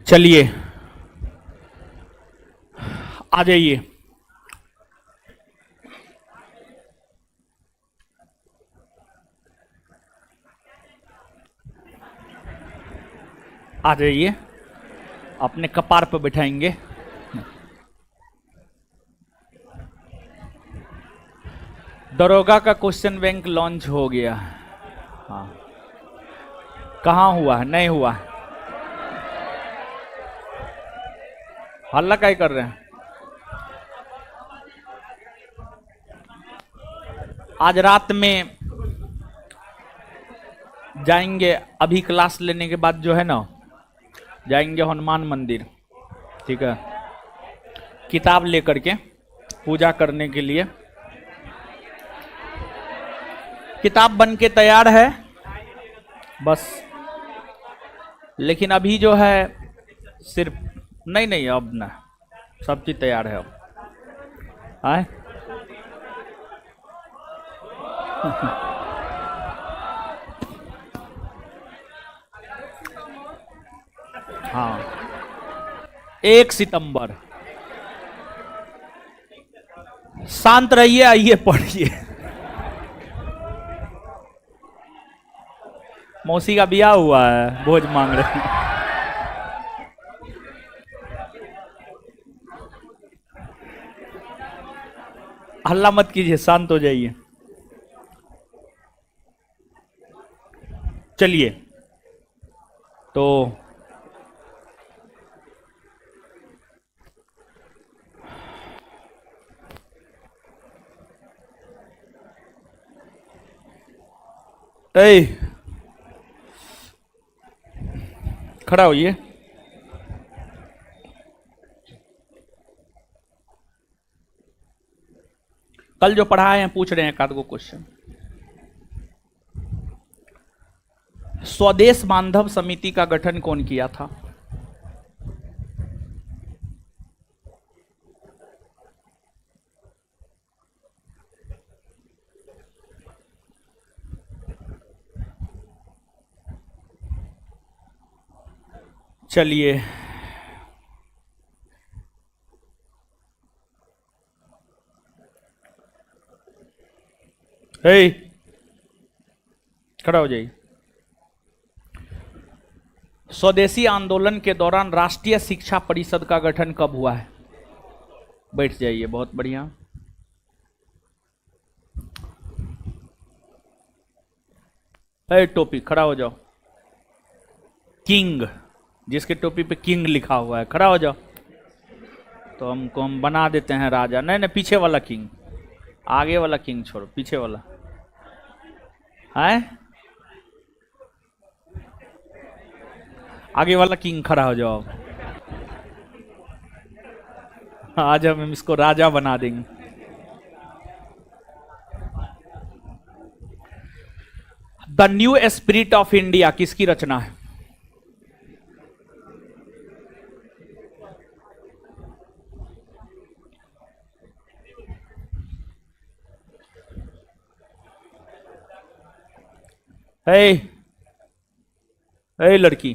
चलिए आ जाइए। आ जाइए, अपने कपार पर बिठाएंगे। दरोगा का क्वेश्चन बैंक लॉन्च हो गया। हाँ, कहाँ हुआ है? नहीं हुआ है। हल्ला क्या कर रहे हैं? आज रात में जाएंगे, अभी क्लास लेने के बाद जो है ना, जाएंगे हनुमान मंदिर, ठीक है, किताब लेकर के पूजा करने के लिए। किताब बन के तैयार है बस, लेकिन अभी जो है सिर्फ नहीं नहीं, अब ना सब चीज तैयार है अब। आए हाँ, 1 सितंबर। शांत रहिए, आइए पढ़िए। मौसी का ब्याह हुआ है, भोज मांग रहे हैं। हल्ला मत कीजिए, शांत हो जाइए। चलिए तो ए, खड़ा होइए। कल जो पढ़ाए हैं पूछ रहे हैं एक आध गो क्वेश्चन। स्वदेश बांधव समिति का गठन कौन किया था? चलिए खड़ा हो जाइए। स्वदेशी आंदोलन के दौरान राष्ट्रीय शिक्षा परिषद का गठन कब हुआ है? बैठ जाइए, बहुत बढ़िया। टोपी, खड़ा हो जाओ। किंग, जिसके टोपी पे किंग लिखा हुआ है, खड़ा हो जाओ। तो हम बना देते हैं राजा। नहीं नहीं, पीछे वाला किंग, आगे वाला किंग छोड़ो, पीछे वाला है। आगे वाला किंग खड़ा हो जाओ। आज हम इसको राजा बना देंगे। The New spirit of India किसकी रचना है? ए लड़की,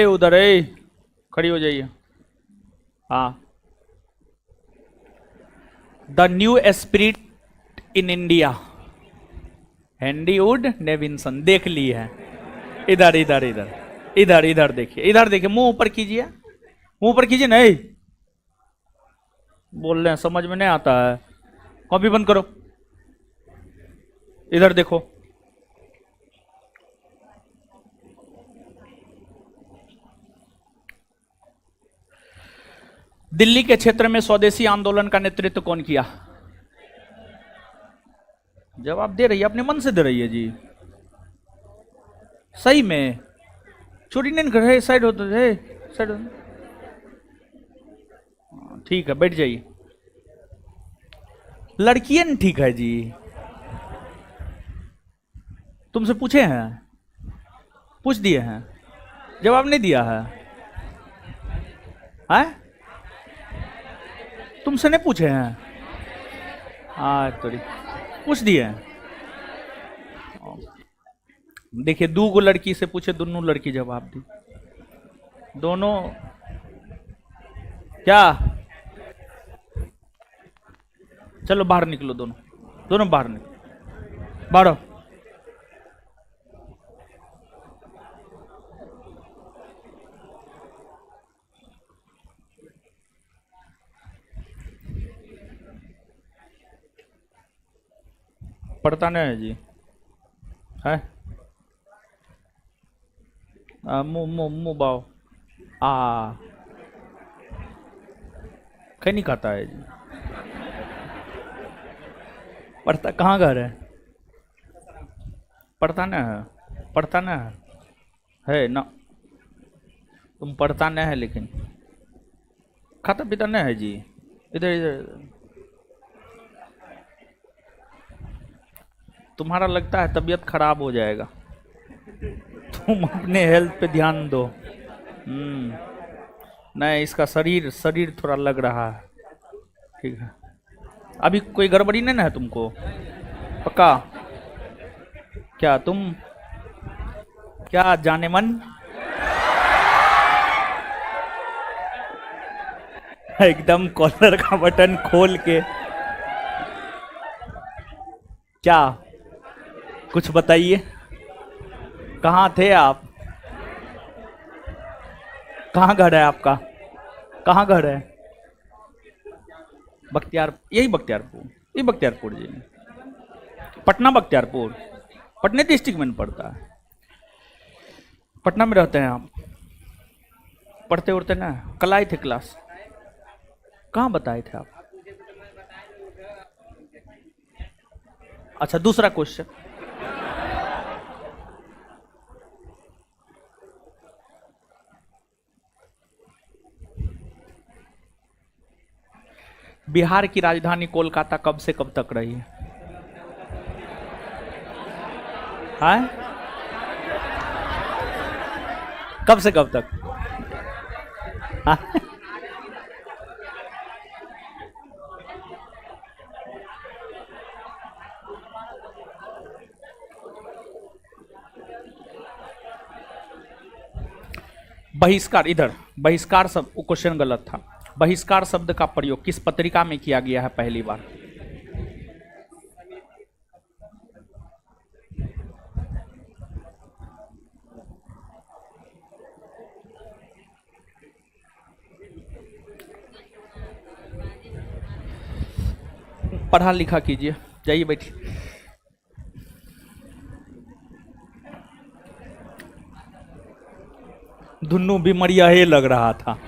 उधर खड़ी हो जाइए। हाँ, The New Spirit in India, Henry Wood Nevinson, देख ली है। इधर इधर इधर इधर इधर देखिए, इधर देखिए, मुंह ऊपर कीजिए, मुंह ऊपर कीजिए। नहीं बोल रहे हैं, समझ में नहीं आता है। कॉपी बंद करो, इधर देखो। दिल्ली के क्षेत्र में स्वदेशी आंदोलन का नेतृत्व कौन किया? जवाब दे रही है, अपने मन से दे रही है जी। सही में चोरी नहीं कर रहे, साइड होते थे, साइड होते। ठीक है, बैठ जाइए। लड़कियां ठीक है जी, तुमसे पूछे हैं, पूछ दिए हैं, जवाब नहीं दिया है, हैं? तुमसे नहीं पूछे हैं? तो पूछ दिए हैं। देखिए, दो गो लड़की से पूछे, दोनों लड़की जवाब दी, दोनों। क्या? चलो बाहर निकलो, दोनों दोनों बाहर निकलो, बाहर। पढ़ता नहीं है जी, है? मुंह मुंह मुंह बाओ, कहीं नहीं खाता है जी। पढ़ता कहाँ घर है? पढ़ता नहीं है, पढ़ता नहीं है ना? तुम पढ़ता नहीं है, लेकिन खाता पीता नहीं है जी। इधर इधर, तुम्हारा लगता है तबीयत खराब हो जाएगा, तुम अपने हेल्थ पे ध्यान दो। नहीं, इसका शरीर थोड़ा लग रहा है, ठीक है। अभी कोई गड़बड़ी नहीं ना है तुमको? पक्का? क्या तुम, क्या जाने मन? एकदम कॉलर का बटन खोल के, क्या कुछ बताइए, कहाँ थे आप? कहाँ घर है आपका? कहाँ घर है? बख्तियार, यही बख्तियारपुर, ये बख्तियारपुर जी, पटना बख्तियारपुर, पटने डिस्ट्रिक्ट में पड़ता है। पटना में रहते हैं आप? पढ़ते उड़ते ना? कल आए थे क्लास, कहाँ बताए थे आप? अच्छा, दूसरा क्वेश्चन, बिहार की राजधानी कोलकाता कब से कब तक रही है? हाँ? कब से कब तक? हाँ? बहिष्कार, इधर बहिष्कार शब्द, क्वेश्चन गलत था। बहिष्कार शब्द का प्रयोग किस पत्रिका में किया गया है पहली बार? पढ़ा लिखा कीजिए, जाइए बैठिए। दुन्नू बीमारिया ही लग रहा था,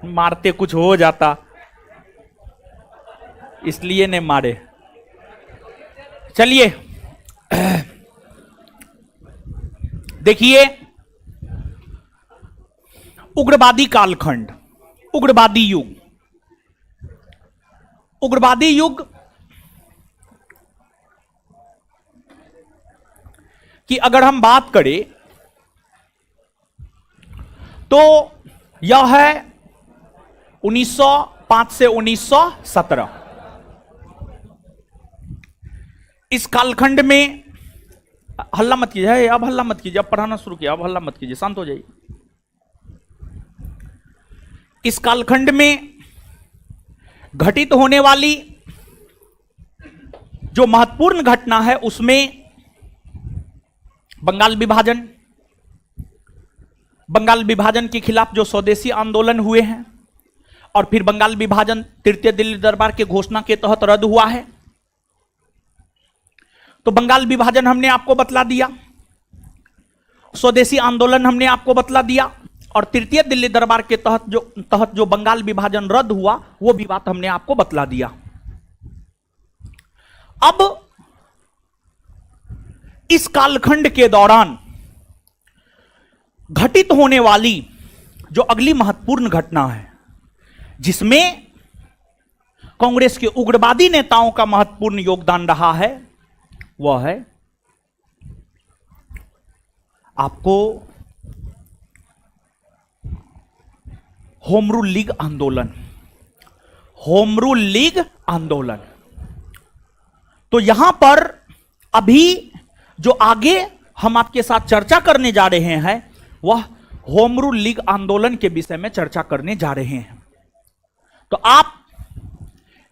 मारते कुछ हो जाता, इसलिए ने मारे। चलिए देखिए, उग्रवादी कालखंड, उग्रवादी युग, उग्रवादी युग की अगर हम बात करें तो यह है 1905 से 1917। इस कालखंड में, हल्ला मत कीजिए, अब हल्ला मत कीजिए, अब पढ़ाना शुरू किया, अब हल्ला मत कीजिए, शांत हो जाइए। इस कालखंड में घटित होने वाली जो महत्वपूर्ण घटना है उसमें बंगाल विभाजन के खिलाफ जो स्वदेशी आंदोलन हुए हैं और फिर बंगाल विभाजन तृतीय दिल्ली दरबार के घोषणा के तहत रद्द हुआ है। तो बंगाल विभाजन हमने आपको बतला दिया, स्वदेशी आंदोलन हमने आपको बतला दिया और तृतीय दिल्ली दरबार के तहत जो बंगाल विभाजन रद्द हुआ वो भी बात हमने आपको बतला दिया। अब इस कालखंड के दौरान घटित होने वाली जो अगली महत्वपूर्ण घटना है जिसमें कांग्रेस के उग्रवादी नेताओं का महत्वपूर्ण योगदान रहा है वह है आपको होम रूल लीग आंदोलन। तो यहां पर अभी जो आगे हम आपके साथ चर्चा करने जा रहे हैं वह होम रूल लीग आंदोलन के विषय में चर्चा करने जा रहे हैं। तो आप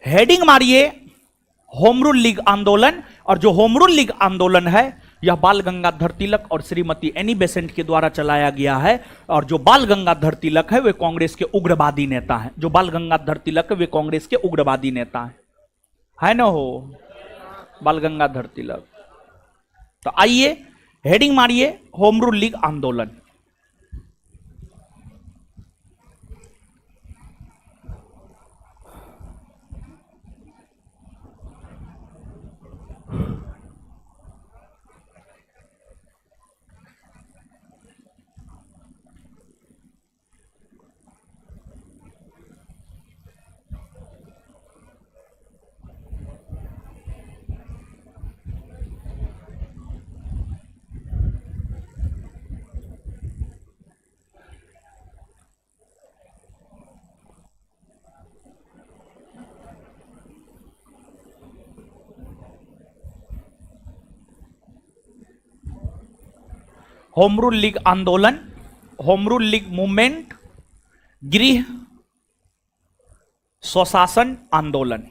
हेडिंग मारिए होम रूल लीग आंदोलन, और जो होम रूल लीग आंदोलन है यह बाल गंगाधर तिलक और श्रीमती एनी बेसेंट के द्वारा चलाया गया है। और जो बाल गंगाधर तिलक है वे कांग्रेस के उग्रवादी नेता हैं। जो बाल गंगाधर तिलक है वे कांग्रेस के उग्रवादी नेता हैं, है ना हो बाल गंगाधर तिलक। तो आइए हेडिंग मारिए होम रूल लीग आंदोलन। होम रूल लीग आंदोलन, होम रूल लीग मूवमेंट, गृह स्वशासन आंदोलन।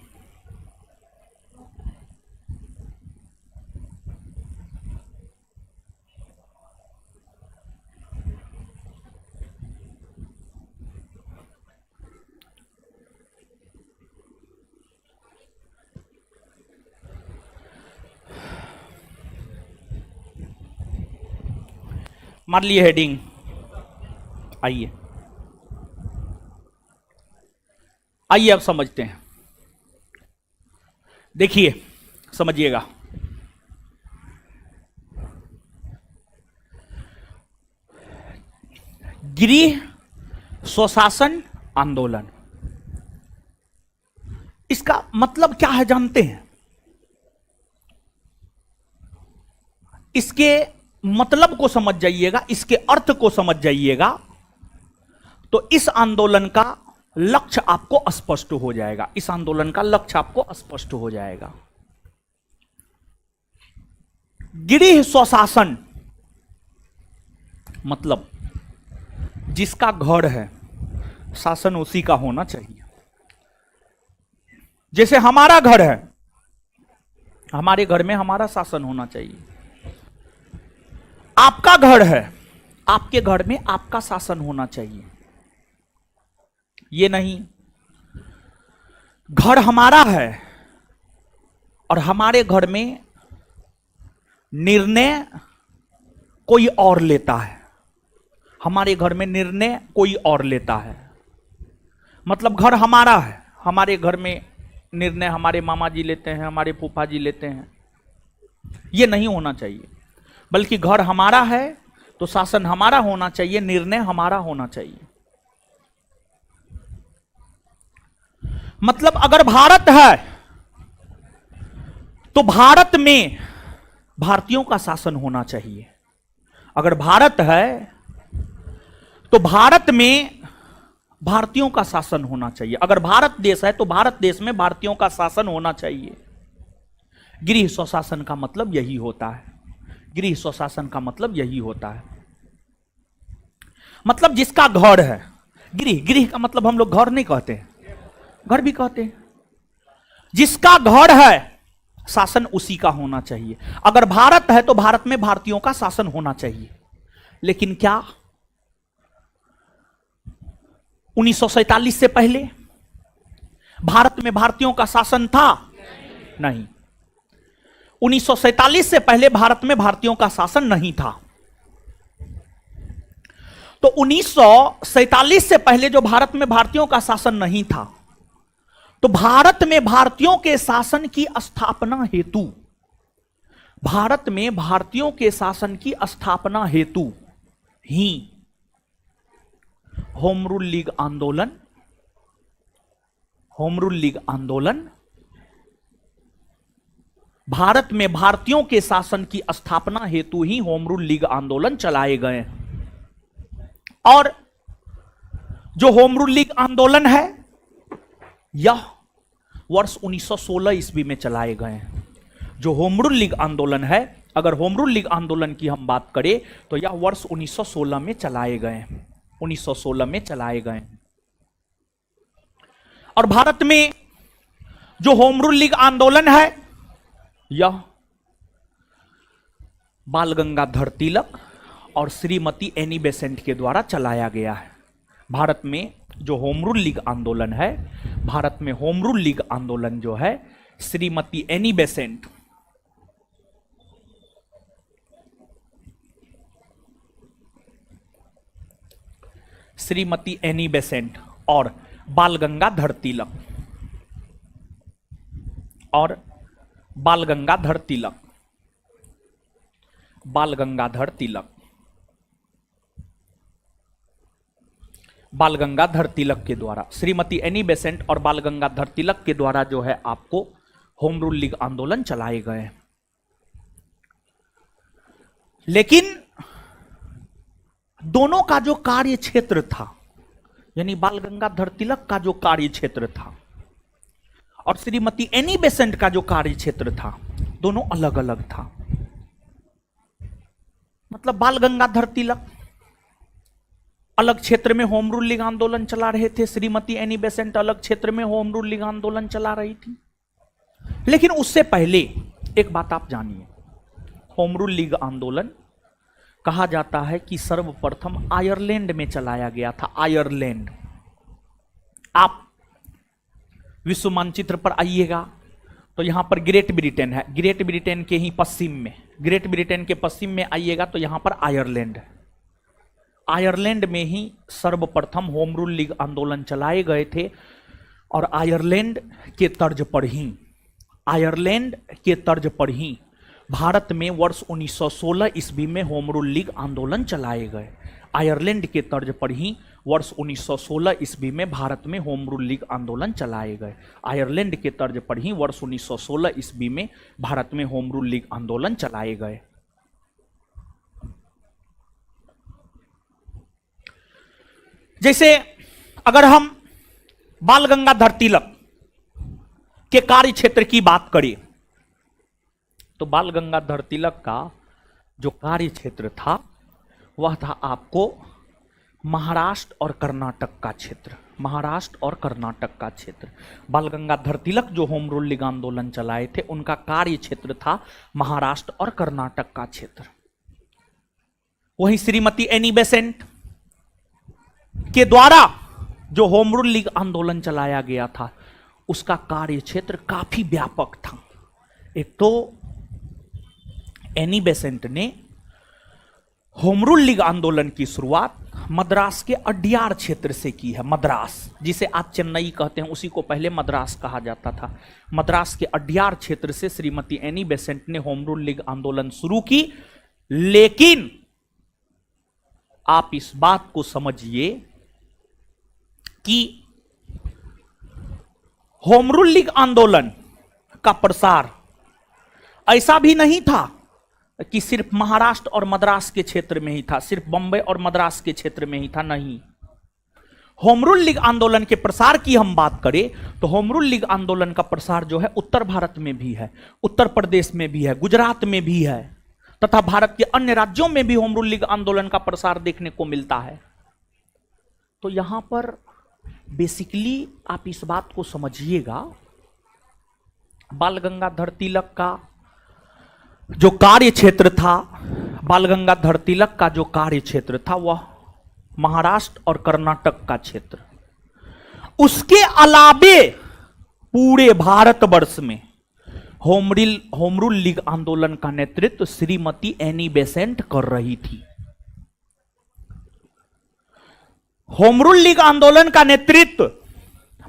मार लिए हेडिंग। आइए अब समझते हैं। देखिए समझिएगा, गृह स्वशासन आंदोलन, इसका मतलब क्या है जानते हैं? इसके मतलब को समझ जाइएगा, इसके अर्थ को समझ जाइएगा तो इस आंदोलन का लक्ष्य आपको स्पष्ट हो जाएगा। इस आंदोलन का लक्ष्य आपको स्पष्ट हो जाएगा। गृह स्वशासन मतलब जिसका घर है शासन उसी का होना चाहिए। जैसे हमारा घर है, हमारे घर में हमारा शासन होना चाहिए। आपका घर है, आपके घर में आपका शासन होना चाहिए। ये नहीं घर हमारा है और हमारे घर में निर्णय कोई और लेता है, हमारे घर में निर्णय कोई और लेता है। मतलब घर हमारा है, हमारे घर में निर्णय हमारे मामा जी लेते हैं, हमारे फूफा जी लेते हैं। ये नहीं होना चाहिए, बल्कि घर हमारा है तो शासन हमारा होना चाहिए, निर्णय हमारा होना चाहिए। मतलब अगर भारत है तो भारत में भारतीयों का शासन होना चाहिए। अगर भारत है तो भारत में भारतीयों का शासन होना चाहिए। अगर भारत देश है तो भारत देश में भारतीयों का शासन होना चाहिए। गृह स्वशासन का मतलब यही होता है। गृह स्वशासन का मतलब यही होता है। मतलब जिसका घर है, गृह, गृह का मतलब हम लोग घर नहीं कहते हैं, घर भी कहते हैं। जिसका घर है शासन उसी का होना चाहिए। अगर भारत है तो भारत में भारतीयों का शासन होना चाहिए। लेकिन क्या 1947 से पहले भारत में भारतीयों का शासन था? नहीं। 1947 से पहले भारत में भारतीयों का शासन नहीं था। तो 1947 से पहले जो भारत में भारतीयों का शासन नहीं था, तो भारत में भारतीयों के शासन की स्थापना हेतु, भारत में भारतीयों के शासन की स्थापना हेतु ही होम रूल लीग आंदोलन, होम रूल लीग आंदोलन, भारत में भारतीयों के शासन की स्थापना हेतु ही होम रूल लीग आंदोलन चलाए गए। और जो होम रूल लीग आंदोलन है यह वर्ष 1916 ईस्वी में चलाए गए हैं। जो होम रूल लीग आंदोलन है, अगर होम रूल लीग आंदोलन की हम बात करें तो यह वर्ष 1916 में चलाए गए, 1916 में चलाए गए। और भारत में जो होम रूल लीग आंदोलन है यह बाल गंगाधर तिलक और श्रीमती एनी बेसेंट के द्वारा चलाया गया है। भारत में जो होम रूल लीग आंदोलन है, भारत में होम रूल लीग आंदोलन जो है Shrimati Annie Besant, Shrimati Annie Besant और बाल गंगाधर तिलक, और बाल गंगाधर तिलक, बाल गंगाधर तिलक, बाल गंगाधर तिलक के द्वारा, श्रीमती एनी बेसेंट और बाल गंगाधर तिलक के द्वारा जो है आपको होम रूल लीग आंदोलन चलाए गए। लेकिन दोनों का जो कार्य क्षेत्र था, यानी बाल गंगाधर तिलक का जो कार्य क्षेत्र था और श्रीमती एनी बेसेंट का जो कार्य क्षेत्र था, दोनों अलग अलग था। मतलब बाल गंगाधर तिलक अलग क्षेत्र में होम रूल लीग आंदोलन चला रहे थे, श्रीमती एनी बेसेंट अलग क्षेत्र में होम रूल लीग आंदोलन चला रही थी। लेकिन उससे पहले एक बात आप जानिए, होम रूल लीग आंदोलन कहा जाता है कि सर्वप्रथम आयरलैंड में चलाया गया था। आयरलैंड, आप विश्व मानचित्र पर आइएगा तो यहां पर ग्रेट ब्रिटेन है, ग्रेट ब्रिटेन के ही पश्चिम में, ग्रेट ब्रिटेन के पश्चिम में आइएगा तो यहां पर आयरलैंड है। आयरलैंड में ही सर्वप्रथम होम रूल लीग आंदोलन चलाए गए थे और आयरलैंड के तर्ज पर ही, आयरलैंड के तर्ज पर ही भारत में वर्ष 1916 ईस्वी में होम रूल लीग आंदोलन चलाए गए। आयरलैंड के तर्ज पर ही वर्ष 1916 ईस्वी में भारत में होम रूल लीग आंदोलन चलाए गए। आयरलैंड के तर्ज पर ही वर्ष 1916 ईस्वी में भारत में होम रूल लीग आंदोलन चलाए गए। जैसे अगर हम बाल गंगाधर तिलक के कार्य क्षेत्र की बात करें तो बाल गंगाधर तिलक का जो कार्य क्षेत्र था वह था आपको महाराष्ट्र और कर्नाटक का क्षेत्र, महाराष्ट्र और कर्नाटक का क्षेत्र। बाल गंगाधर तिलक जो होम रूल लीग आंदोलन चलाए थे उनका कार्य क्षेत्र था महाराष्ट्र और कर्नाटक का क्षेत्र। वहीं श्रीमती एनी बेसेंट के द्वारा जो होम रूल लीग आंदोलन चलाया गया था उसका कार्य क्षेत्र काफी व्यापक था। एक तो एनी बेसेंट ने होम रूल लीग आंदोलन की शुरुआत मद्रास के अड्यार क्षेत्र से की है। मद्रास, जिसे आज चेन्नई कहते हैं, उसी को पहले मद्रास कहा जाता था। मद्रास के अड्यार क्षेत्र से श्रीमती एनी बेसेंट ने होम रूल लीग आंदोलन शुरू की। लेकिन आप इस बात को समझिए कि होम रूल लीग आंदोलन का प्रसार ऐसा भी नहीं था कि सिर्फ महाराष्ट्र और मद्रास के क्षेत्र में ही था, सिर्फ बंबई और मद्रास के क्षेत्र में ही था, नहीं। होम रूल लीग आंदोलन के प्रसार की हम बात करें तो होम रूल लीग आंदोलन का प्रसार जो है उत्तर भारत में भी है, उत्तर प्रदेश में भी है, गुजरात में भी है तथा भारत के अन्य राज्यों में भी होम रूल लीग आंदोलन का प्रसार देखने को मिलता है। तो यहां पर बेसिकली आप इस बात को समझिएगा, बाल गंगाधर तिलक का जो कार्य क्षेत्र था, बाल गंगाधर तिलक का जो कार्य क्षेत्र था वह महाराष्ट्र और कर्नाटक का क्षेत्र। उसके अलावे पूरे भारतवर्ष में होम रूल लीग आंदोलन का नेतृत्व श्रीमती एनी बेसेंट कर रही थी। होम रूल लीग आंदोलन का नेतृत्व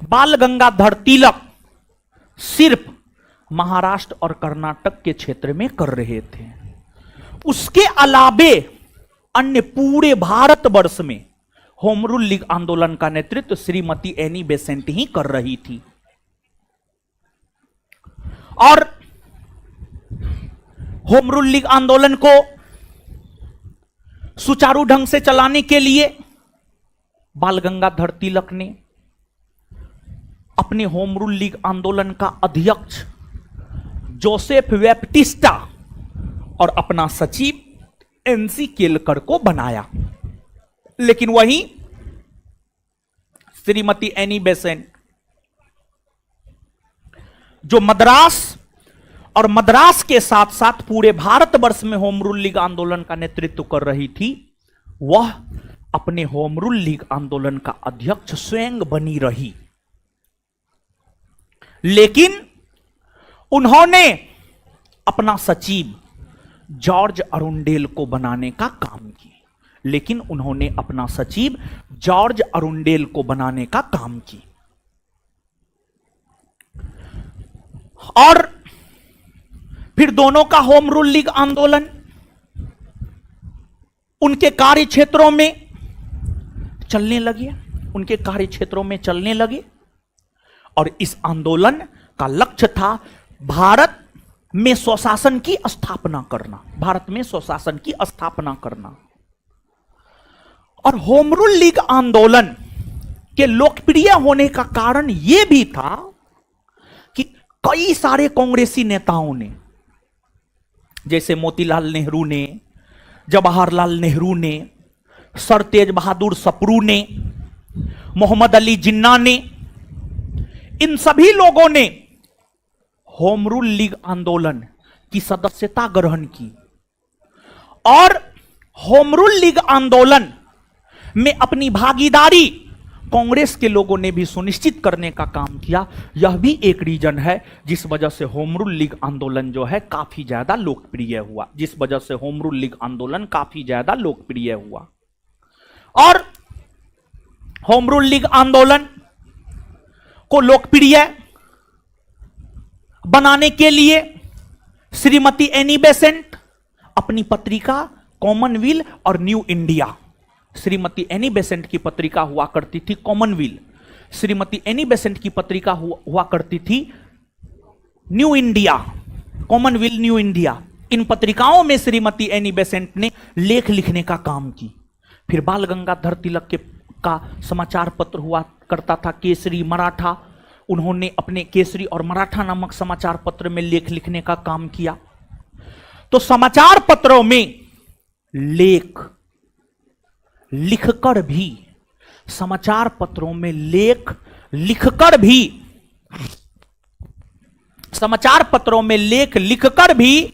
बाल गंगाधर तिलक सिर्फ महाराष्ट्र और कर्नाटक के क्षेत्र में कर रहे थे। उसके अलावे अन्य पूरे भारतवर्ष में होम रूल लीग आंदोलन का नेतृत्व श्रीमती एनी बेसेंट ही कर रही थी। और होम रूल लीग आंदोलन को सुचारू ढंग से चलाने के लिए बाल गंगाधर तिलक ने अपने होम रूल लीग आंदोलन का अध्यक्ष जोसेफ वेप्टिस्टा और अपना सचिव एनसी केलकर को बनाया। लेकिन वहीं श्रीमती एनी बेसेंट जो मद्रास और मद्रास के साथ साथ पूरे भारतवर्ष में होम रूल लीग आंदोलन का नेतृत्व कर रही थी, वह अपने होम रूल लीग आंदोलन का अध्यक्ष स्वयं बनी रही। लेकिन उन्होंने अपना सचिव जॉर्ज अरुंडेल को बनाने का काम किया। लेकिन उन्होंने अपना सचिव जॉर्ज अरुंडेल को बनाने का काम किया। और फिर दोनों का होम रूल लीग आंदोलन उनके कार्य क्षेत्रों में चलने लगे, उनके कार्य क्षेत्रों में चलने लगे। और इस आंदोलन का लक्ष्य था भारत में स्वशासन की स्थापना करना, भारत में स्वशासन की स्थापना करना। और होम रूल लीग आंदोलन के लोकप्रिय होने का कारण यह भी था कि कई सारे कांग्रेसी नेताओं ने, जैसे मोतीलाल नेहरू ने, जवाहरलाल नेहरू ने, सर तेज बहादुर सप्रू ने, मोहम्मद अली जिन्ना ने, इन सभी लोगों ने होम रूल लीग आंदोलन की सदस्यता ग्रहण की। और होम रूल लीग आंदोलन में अपनी भागीदारी कांग्रेस के लोगों ने भी सुनिश्चित करने का काम किया। यह भी एक रीजन है जिस वजह से होम रूल लीग आंदोलन जो है काफी ज्यादा लोकप्रिय हुआ, जिस वजह से होम रूल लीग आंदोलन काफी ज्यादा लोकप्रिय हुआ। और होम रूल लीग आंदोलन को लोकप्रिय बनाने के लिए श्रीमती एनी बेसेंट अपनी पत्रिका कॉमनवेल्थ और new India, Shrimati Annie Besant की पत्रिका हुआ करती थी कॉमनवेल्थ, श्रीमती एनी बेसेंट की पत्रिका हुआ करती थी New India, Commonwealth New India. इन पत्रिकाओं में श्रीमती एनी बेसेंट ने लेख लिखने का काम की। फिर बाल गंगाधर तिलक का समाचार पत्र हुआ करता था केसरी मराठा, उन्होंने अपने केसरी और मराठा नामक समाचार पत्र में लेख लिखने का काम किया। तो समाचार पत्रों में लेख लिखकर भी, समाचार पत्रों में लेख लिखकर भी, समाचार पत्रों में लेख लिखकर भी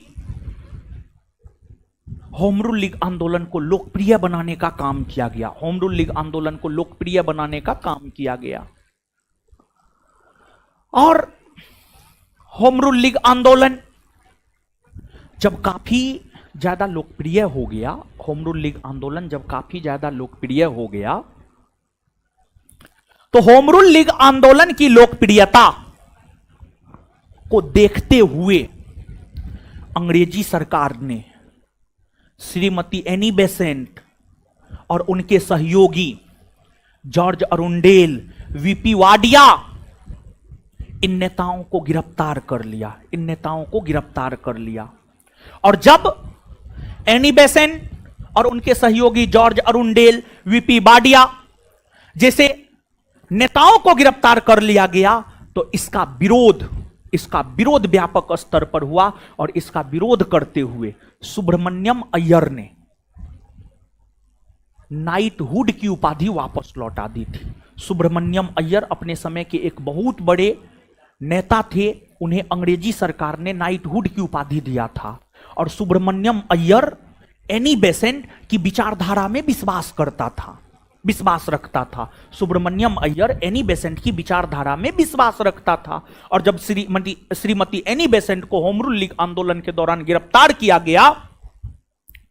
होम रूल लीग आंदोलन को लोकप्रिय बनाने का काम किया गया। होम रूल लीग आंदोलन को लोकप्रिय बनाने का काम किया गया। और होम रूल लीग आंदोलन जब काफी ज्यादा लोकप्रिय हो गया, होम रूल लीग आंदोलन जब काफी ज्यादा लोकप्रिय हो गया, तो होम रूल लीग आंदोलन की लोकप्रियता को देखते हुए अंग्रेजी सरकार ने श्रीमती एनी बेसेंट और उनके सहयोगी जॉर्ज अरुंडेल, वीपी वाडिया, इन नेताओं को गिरफ्तार कर लिया, इन नेताओं को गिरफ्तार कर लिया। और जब एनी बेसेंट और उनके सहयोगी जॉर्ज अरुंडेल, वीपी वाडिया जैसे नेताओं को गिरफ्तार कर लिया गया, तो इसका विरोध व्यापक स्तर पर हुआ। और इसका विरोध करते हुए सुब्रमण्यम अय्यर नाइटहुड की उपाधि वापस लौटा दी थी। सुब्रमण्यम अय्यर अपने समय के एक बहुत बड़े नेता थे, उन्हें अंग्रेजी सरकार ने नाइटहुड की उपाधि दिया था। और सुब्रमण्यम अय्यर एनी बेसेंट की विचारधारा में विश्वास रखता था। सुब्रमण्यम अय्यर एनी बेसेंट की विचारधारा में विश्वास रखता था। और जब श्रीमती एनी बेसेंट को होम रूल लीग आंदोलन के दौरान गिरफ्तार किया गया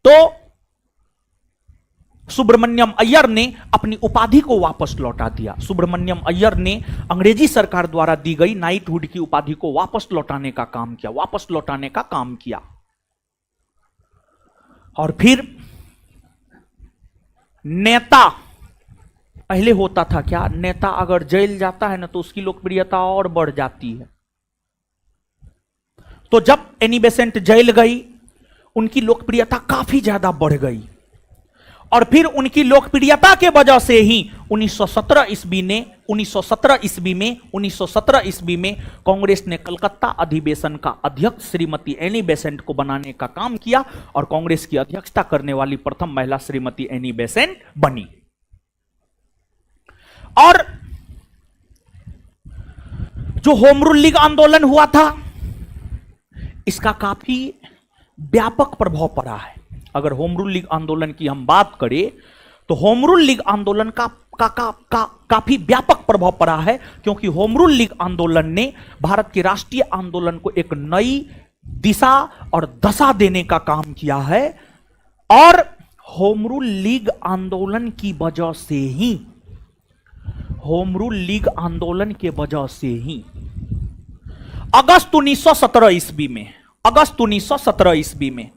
तो सुब्रमण्यम अय्यर ने अपनी उपाधि को वापस लौटा दिया। सुब्रमण्यम अय्यर ने अंग्रेजी सरकार द्वारा दी गई नाइटहुड की उपाधि को वापस लौटाने का काम किया। और फिर नेता, पहले होता था क्या, नेता अगर जेल जाता है ना तो उसकी लोकप्रियता और बढ़ जाती है। तो जब एनी बेसेंट जेल गई, उनकी लोकप्रियता काफी ज्यादा बढ़ गई। और फिर उनकी लोकप्रियता के वजह से ही 1917 ईस्वी में कांग्रेस ने कलकत्ता अधिवेशन का अध्यक्ष श्रीमती एनी बेसेंट को बनाने का काम किया और कांग्रेस की अध्यक्षता करने वाली प्रथम महिला श्रीमती एनी बेसेंट बनी। और जो होम रूल लीग आंदोलन हुआ था, इसका काफी व्यापक प्रभाव पड़ा है। अगर होम रूल लीग आंदोलन की हम बात करें तो होम रूल लीग आंदोलन का काफी व्यापक प्रभाव पड़ा है, क्योंकि होम रूल लीग आंदोलन ने भारत के राष्ट्रीय आंदोलन को एक नई दिशा और दशा देने का काम किया है। और होम रूल लीग आंदोलन की वजह से ही, होम रूल लीग आंदोलन के वजह से ही अगस्त 1917 ईस्वी में अगस्त 1917 ईस्वी में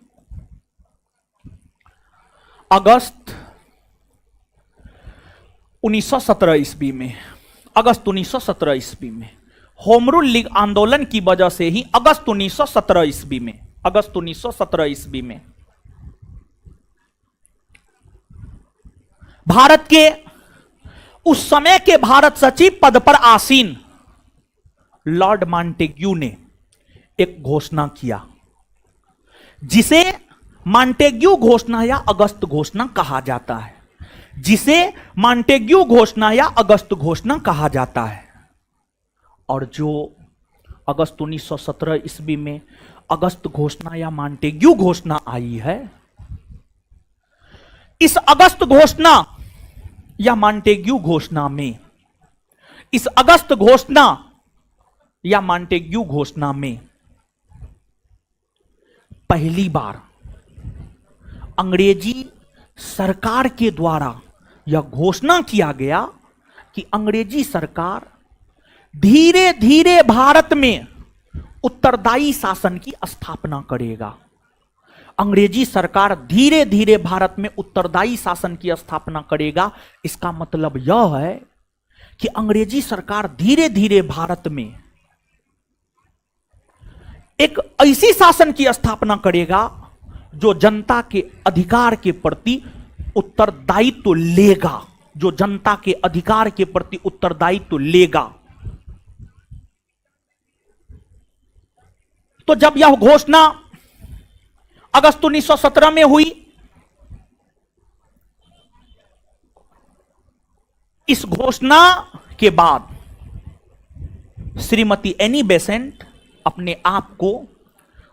होम रूल लीग आंदोलन की वजह से ही अगस्त 1917 ईस्वी में भारत के उस समय के भारत सचिव पद पर आसीन लॉर्ड मॉन्टेग्यू ने एक घोषणा किया, जिसे मॉन्टेग्यू घोषणा या अगस्त घोषणा कहा जाता है। और जो अगस्त 1917 ईस्वी में अगस्त घोषणा या मॉन्टेग्यू घोषणा आई है, इस अगस्त घोषणा या मॉन्टेग्यू घोषणा में, इस अगस्त घोषणा या मॉन्टेग्यू घोषणा में पहली बार अंग्रेजी सरकार के द्वारा यह घोषणा किया गया कि अंग्रेजी सरकार धीरे धीरे भारत में उत्तरदायी शासन की स्थापना करेगा। अंग्रेजी सरकार धीरे धीरे भारत में उत्तरदायी शासन की स्थापना करेगा। इसका मतलब यह है कि अंग्रेजी सरकार धीरे धीरे भारत में एक ऐसी शासन की स्थापना करेगा जो जनता के अधिकार के प्रति उत्तरदायित्व लेगा, जो जनता के अधिकार के प्रति उत्तरदायित्व लेगा। तो जब यह घोषणा अगस्त 1917 में हुई, इस घोषणा के बाद श्रीमती एनी बेसेंट अपने आप को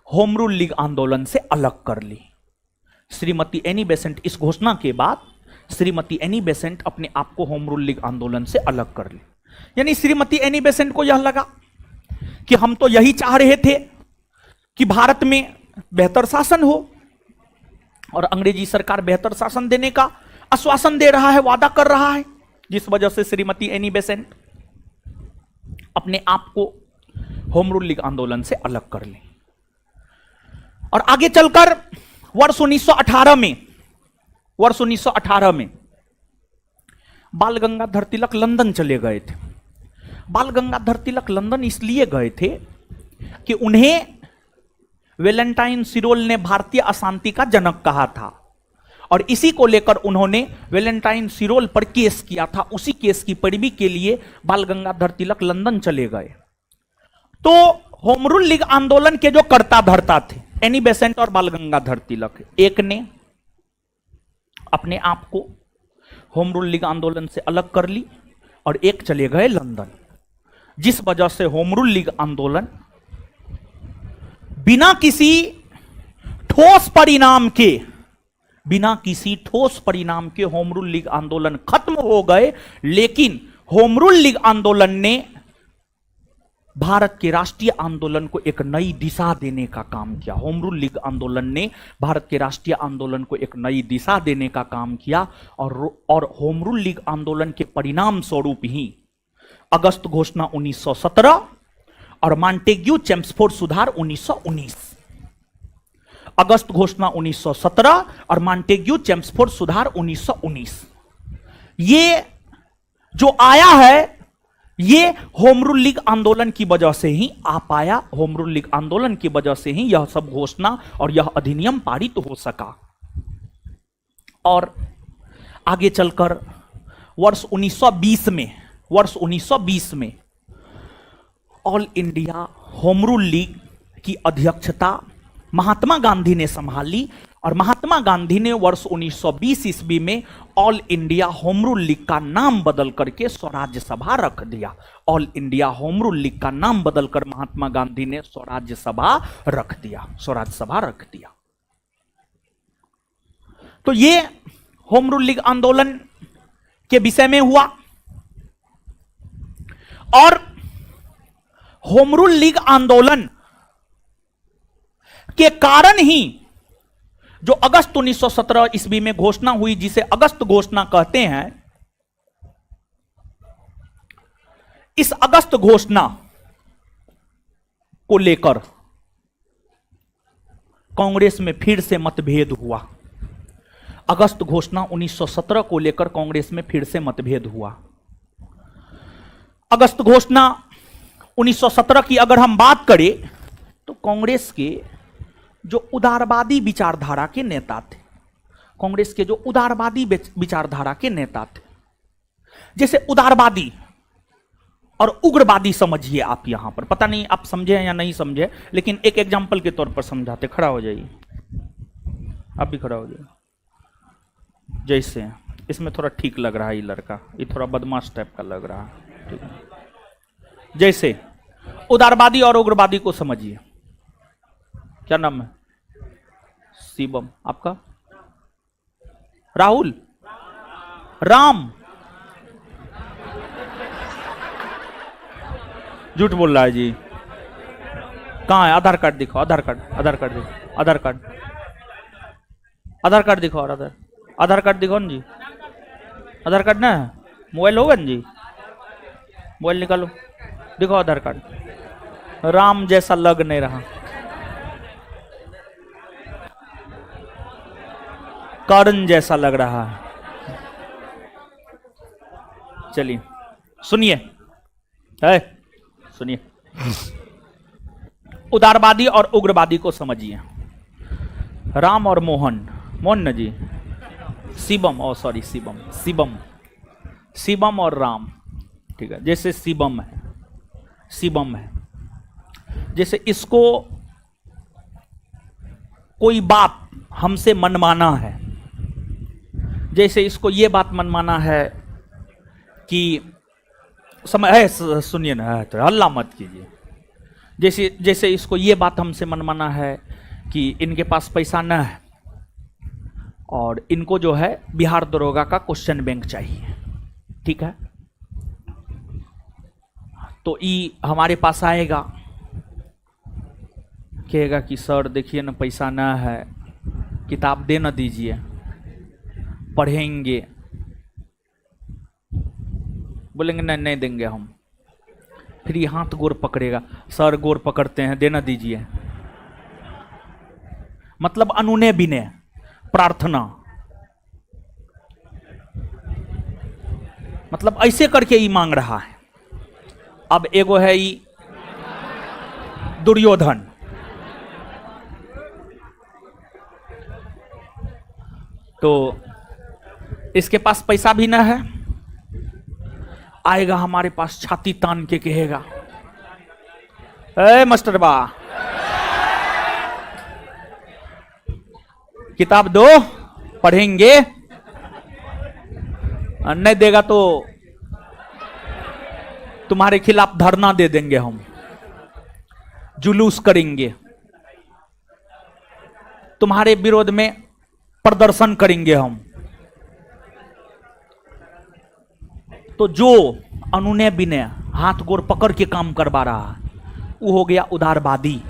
होम रूल लीग आंदोलन से अलग कर ली। श्रीमती एनी बेसेंट, इस घोषणा के बाद श्रीमती एनी बेसेंट अपने आप को होम रूल लीग आंदोलन से अलग कर ली। यानी श्रीमती एनी बेसेंट को यह लगा कि हम तो यही चाह रहे थे कि भारत में बेहतर शासन हो, और अंग्रेजी सरकार बेहतर शासन देने का आश्वासन दे रहा है, वादा कर रहा है, जिस वजह से श्रीमती एनी बेसेंट अपने आप को होम रूल लीग आंदोलन से अलग कर ली। और आगे चलकर वर्ष 1918 में बाल गंगाधर तिलक लंदन चले गए थे। बाल गंगाधर तिलक लंदन इसलिए गए थे कि उन्हें वेलेंटाइन सिरोल ने भारतीय अशांति का जनक कहा था, और इसी को लेकर उन्होंने वेलेंटाइन सिरोल पर केस किया था। उसी केस की पैरवी के लिए बाल गंगाधर तिलक लंदन चले गए। तो होम रूल लीग आंदोलन के जो कर्ता धर्ता थे, एनी बेसेंट और बाल गंगाधर तिलक, एक ने अपने आप को होम रूल लीग आंदोलन से अलग कर ली और एक चले गए लंदन, जिस वजह से होम रूल लीग आंदोलन बिना किसी ठोस परिणाम के होम रूल लीग आंदोलन खत्म हो गए। लेकिन होम रूल लीग आंदोलन ने भारत के राष्ट्रीय आंदोलन को एक नई दिशा देने का काम किया। होम रूल लीग आंदोलन ने भारत के राष्ट्रीय आंदोलन को एक नई दिशा देने का काम किया और होम रूल लीग आंदोलन के परिणाम स्वरूप ही अगस्त घोषणा 1917 और मॉन्टेग्यू चेम्सफोर्ड सुधार 1919, अगस्त घोषणा 1917 और मॉन्टेग्यू चेम्सफोर्ड सुधार 1919, ये जो आया है ये होम रूल लीग आंदोलन की वजह से ही आ पाया। होम रूल लीग आंदोलन की वजह से ही यह सब घोषणा और यह अधिनियम पारित हो सका। और आगे चलकर वर्ष 1920 में all India home Rule league की अध्यक्षता महात्मा गांधी ने संभाली और महात्मा गांधी ने वर्ष 1920 ईस्वी में all India home Rule league का नाम बदल करके स्वराज्य सभा रख दिया। All India home Rule league का नाम बदलकर महात्मा गांधी ने स्वराज्य सभा रख दिया। तो ये होम रूल लीग आंदोलन के विषय में हुआ। और होम रूल लीग आंदोलन के कारण ही जो अगस्त 1917 ईस्वी में घोषणा हुई, जिसे अगस्त घोषणा कहते हैं, इस अगस्त घोषणा को लेकर कांग्रेस में फिर से मतभेद हुआ। अगस्त घोषणा 1917 को लेकर कांग्रेस में फिर से मतभेद हुआ। अगस्त घोषणा 1917 की अगर हम बात करें तो कांग्रेस के जो उदारवादी विचारधारा के नेता थे, जैसे उदारवादी और उग्रवादी समझिए आप यहां पर, पता नहीं आप समझे या नहीं समझे, लेकिन एक एग्जांपल के तौर पर समझाते। खड़ा हो जाइए, आप भी खड़ा हो जाइए। जैसे इसमें थोड़ा ठीक लग रहा है, ये लड़का ये थोड़ा बदमाश टाइप का लग रहा है, ठीक है। जैसे उदारवादी और उग्रवादी को समझिए। क्या नाम है? शिवम। आपका? राहुल? राम? झूठ बोल रहा है जी। कहाँ है? आधार कार्ड दिखाओ, आधार कार्ड दिखाओ, दिखाओ। और आधार कार्ड दिखाओ ना जी। आधार कार्ड ना है? मोबाइल होगा ना जी? मोबाइल निकालो, दिखाओ आधार कार्ड। राम जैसा लग नहीं रहा, कर्ण जैसा लग रहा है। चलिए सुनिए, उदारवादी और उग्रवादी को समझिए। राम और मोहन न जी, शिवम और राम, ठीक है। जैसे शिवम है, जैसे इसको कोई बात हमसे मनमाना है, जैसे इसको ये बात मनमाना है कि सुनिए ना, तो हल्ला मत कीजिए। जैसे इसको ये बात हमसे मनमाना है कि इनके पास पैसा न है और इनको जो है बिहार दरोगा का क्वेश्चन बैंक चाहिए, ठीक है। तो ये हमारे पास आएगा, कहेगा कि सर देखिए ना पैसा ना है, किताब दे ना दीजिए, पढ़ेंगे। बोलेंगे नहीं देंगे हम। फिर ये हाथ गोर पकड़ेगा, सर गोर पकड़ते हैं, देना दीजिए। मतलब अनुनय विनय, प्रार्थना, मतलब ऐसे करके ये मांग रहा है। अब एगो है ये दुर्योधन, तो इसके पास पैसा भी ना है, आएगा हमारे पास छाती तान के कहेगा, ए मास्टर बा किताब दो, पढ़ेंगे। नहीं देगा तो तुम्हारे खिलाफ धरना दे देंगे, हम जुलूस करेंगे, तुम्हारे विरोध में प्रदर्शन करेंगे हम। तो जो अनुनय विनय हाथ गोर पकड़ के काम करवा रहा है वो हो गया उदारवादी,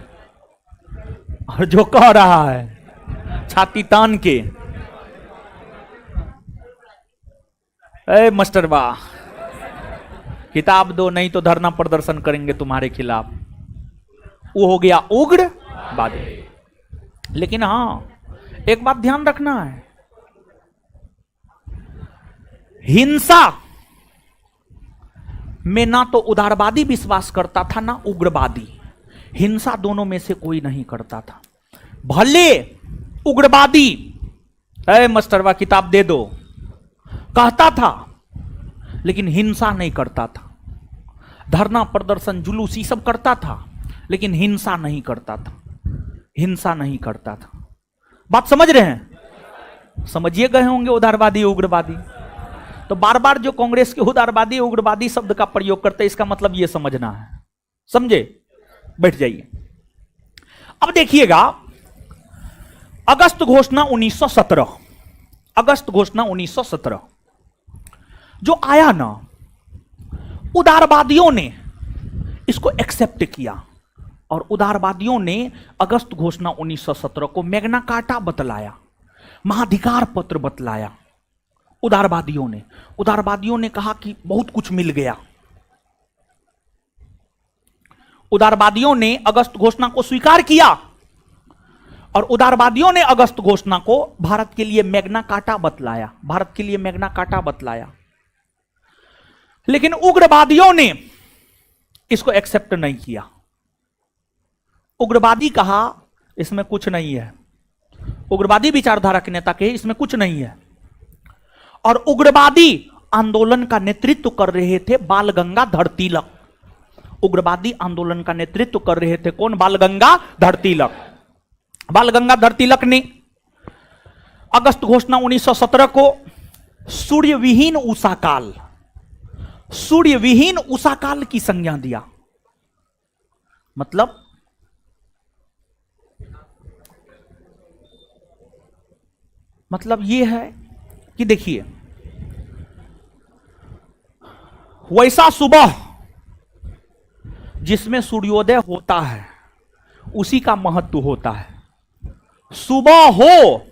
और जो कह रहा है छाती तान के ए मास्टर बा किताब दो नहीं तो धरना प्रदर्शन करेंगे तुम्हारे खिलाफ, वो हो गया उग्रवादी। लेकिन हां एक बात ध्यान रखना है, हिंसा में ना तो उदारवादी विश्वास करता था ना उग्रवादी, हिंसा दोनों में से कोई नहीं करता था। भले उग्रवादी ए मास्टरवा किताब दे दो कहता था लेकिन हिंसा नहीं करता था, धरना प्रदर्शन जुलूस ये सब करता था लेकिन हिंसा नहीं करता था, हिंसा नहीं करता था। बात समझ रहे हैं? समझिए गए होंगे उदारवादी उग्रवादी। तो बार बार जो कांग्रेस के उदारवादी उग्रवादी शब्द का प्रयोग करते हैं इसका मतलब यह समझना है, समझे? बैठ जाइए। अब देखिएगा अगस्त घोषणा 1917, अगस्त घोषणा 1917 जो आया ना, उदारवादियों ने इसको एक्सेप्ट किया और उदारवादियों ने अगस्त घोषणा 1917 को मैग्ना कार्टा बतलाया, महाधिकार पत्र बतलाया। उदारवादियों ने कहा कि बहुत कुछ मिल गया। उदारवादियों ने अगस्त घोषणा को स्वीकार किया और उदारवादियों ने अगस्त घोषणा को भारत के लिए मैग्ना कार्टा बतलाया, भारत के लिए मैग्ना कार्टा बतलाया। लेकिन उग्रवादियों ने इसको एक्सेप्ट नहीं किया। उग्रवादी कहा इसमें कुछ नहीं है, उग्रवादी विचारधारा के नेता कहे इसमें कुछ नहीं है। और उग्रवादी आंदोलन का नेतृत्व कर रहे थे बाल गंगाधर तिलक। उग्रवादी आंदोलन का नेतृत्व कर रहे थे कौन? बाल गंगाधर तिलक। बाल गंगाधर तिलक ने अगस्त घोषणा 1917 को सूर्यविहीन उषा काल, सूर्यविहीन उषा काल की संज्ञा दिया। मतलब यह है कि देखिए वैसा सुबह जिसमें सूर्योदय होता है उसी का महत्व होता है। सुबह हो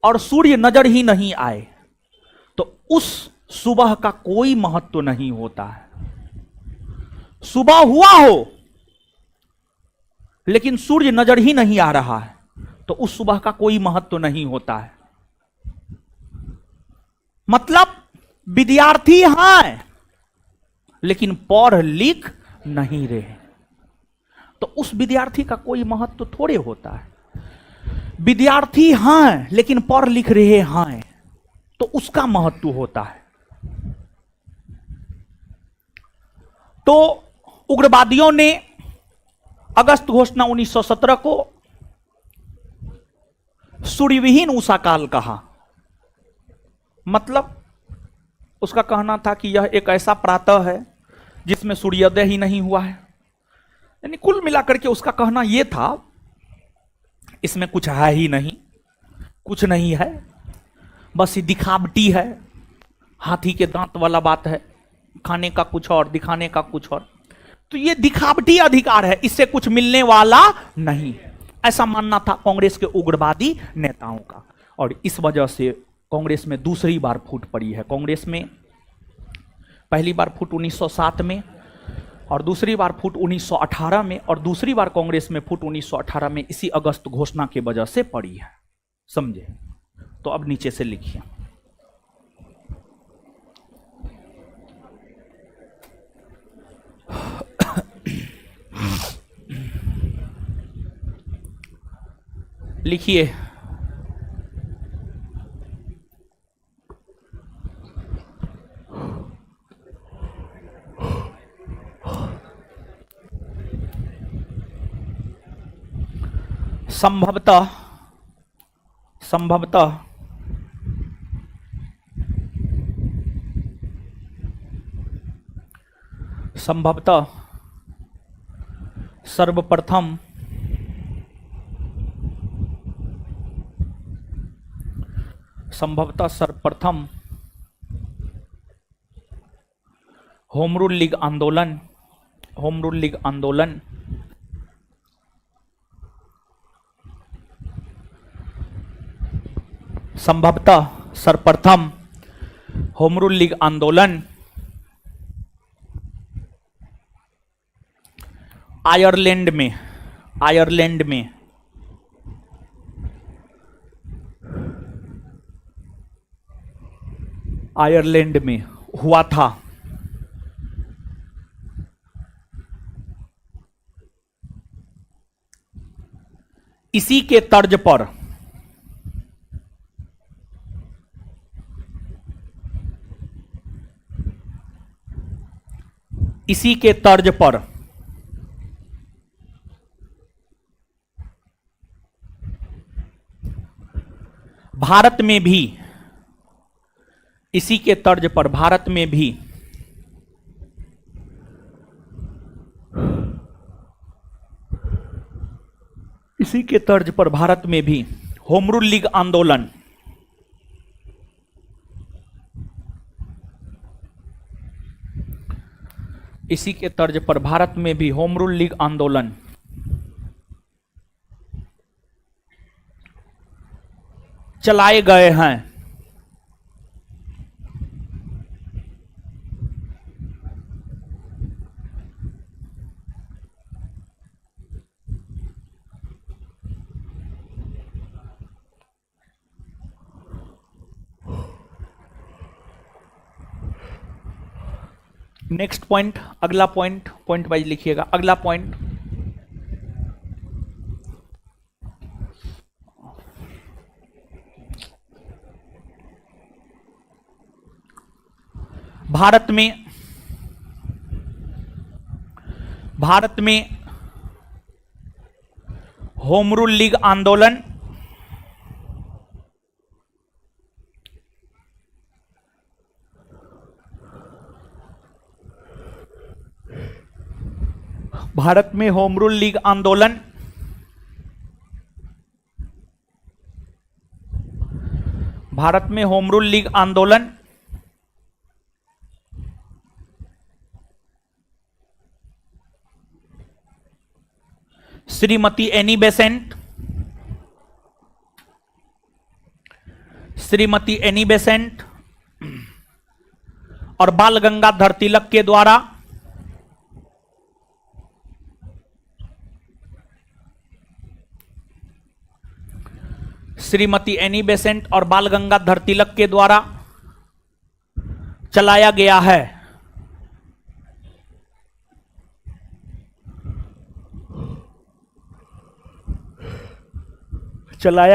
और सूर्य नजर ही नहीं आए तो उस सुबह का कोई महत्व नहीं होता है। सुबह हुआ हो लेकिन सूर्य नजर ही नहीं आ रहा है तो उस सुबह का कोई महत्व नहीं होता है। मतलब विद्यार्थी हैं लेकिन पढ़ लिख नहीं रहे तो उस विद्यार्थी का कोई महत्व थोड़े होता है। विद्यार्थी हैं लेकिन पढ़ लिख रहे हैं तो उसका महत्व होता है। तो उग्रवादियों ने अगस्त घोषणा 1917 को सूर्यविहीन उषा काल कहा। मतलब उसका कहना था कि यह एक ऐसा प्रातः है जिसमें सूर्योदय ही नहीं हुआ है। यानी कुल मिलाकर के उसका कहना यह था इसमें कुछ है ही नहीं, कुछ नहीं है, बस ये दिखावटी है, हाथी के दांत वाला बात है, खाने का कुछ और दिखाने का कुछ और। तो ये दिखावटी अधिकार है, इससे कुछ मिलने वाला नहीं, ऐसा मानना था कांग्रेस के उग्रवादी नेताओं का। और इस वजह से कांग्रेस में दूसरी बार फूट पड़ी है। कांग्रेस में पहली बार फूट 1907 में और दूसरी बार फूट 1918 में और दूसरी बार कांग्रेस में फूट 1918 में इसी अगस्त घोषणा की वजह से पड़ी है। समझे? तो अब नीचे से लिखिए। लिखिए संभवतः संभवतः सर्वप्रथम होम रूल लीग आंदोलन संभवतः सर्वप्रथम होम रूल लीग आंदोलन आयरलैंड में हुआ था। इसी के तर्ज पर भारत में भी इसी के तर्ज पर भारत में भी होम रूल लीग आंदोलन इसी के तर्ज पर भारत में भी होम रूल लीग आंदोलन चलाए गए हैं। नेक्स्ट पॉइंट, अगला पॉइंट वाइज लिखिएगा। अगला पॉइंट, भारत में होम रूल लीग आंदोलन श्रीमती एनी बेसेंट और बाल गंगाधर तिलक के द्वारा चलाया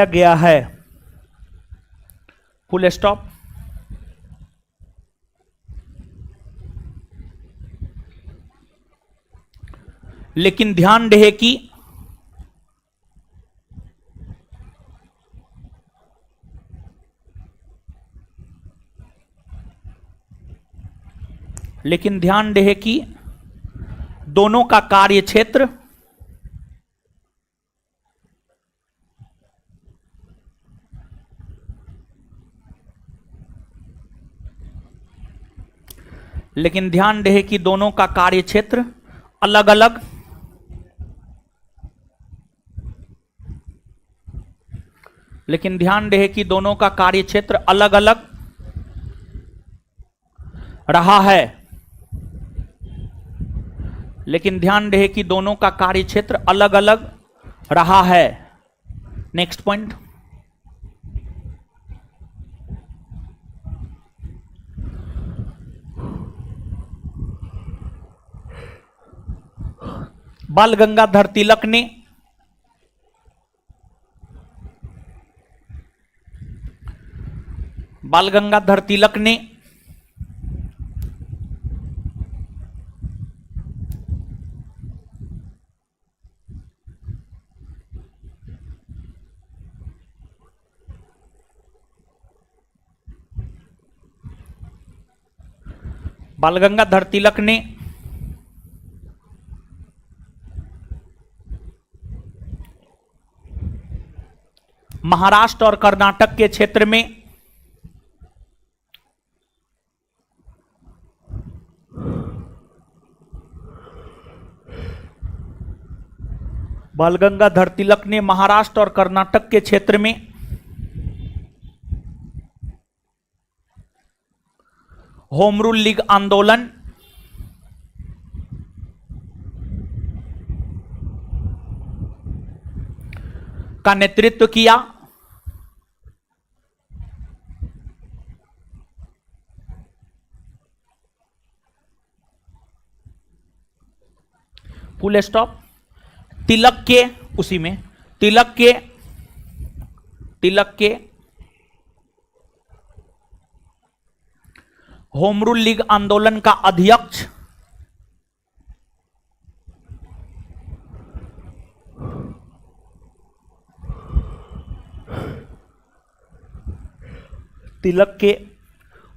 गया है। Full stop. लेकिन ध्यान रहे कि दोनों का कार्य क्षेत्र अलग अलग रहा है। नेक्स्ट पॉइंट, बाल गंगाधर तिलक ने महाराष्ट्र और कर्नाटक के क्षेत्र में बाल गंगाधर तिलक ने महाराष्ट्र और कर्नाटक के क्षेत्र में होम रूल लीग आंदोलन का नेतृत्व किया। Full stop. तिलक के उसी में तिलक के होम रूल लीग आंदोलन का अध्यक्ष तिलक के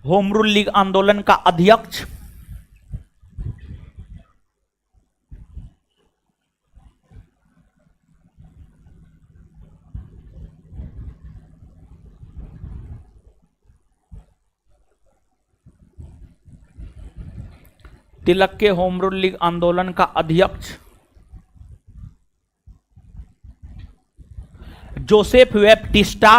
होम रूल लीग आंदोलन का अध्यक्ष तिलक के होम रूल लीग आंदोलन का अध्यक्ष जोसेफ बैप्टिस्टा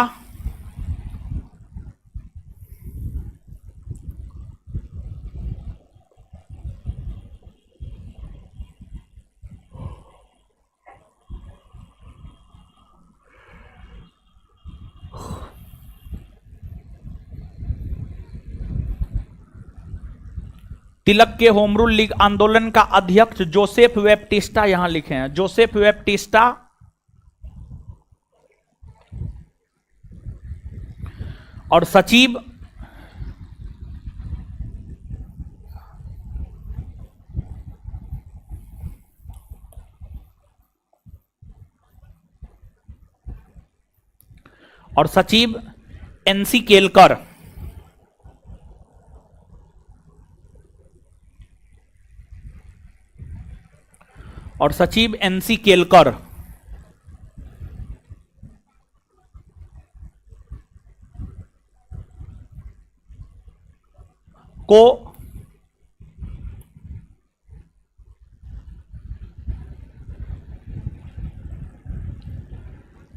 तिलक के होम रूल लीग आंदोलन का अध्यक्ष जोसेफ बैप्टिस्टा, यहां लिखे हैं जोसेफ बैप्टिस्टा और सचिव एनसी केलकर। और सचिव एनसी केलकर को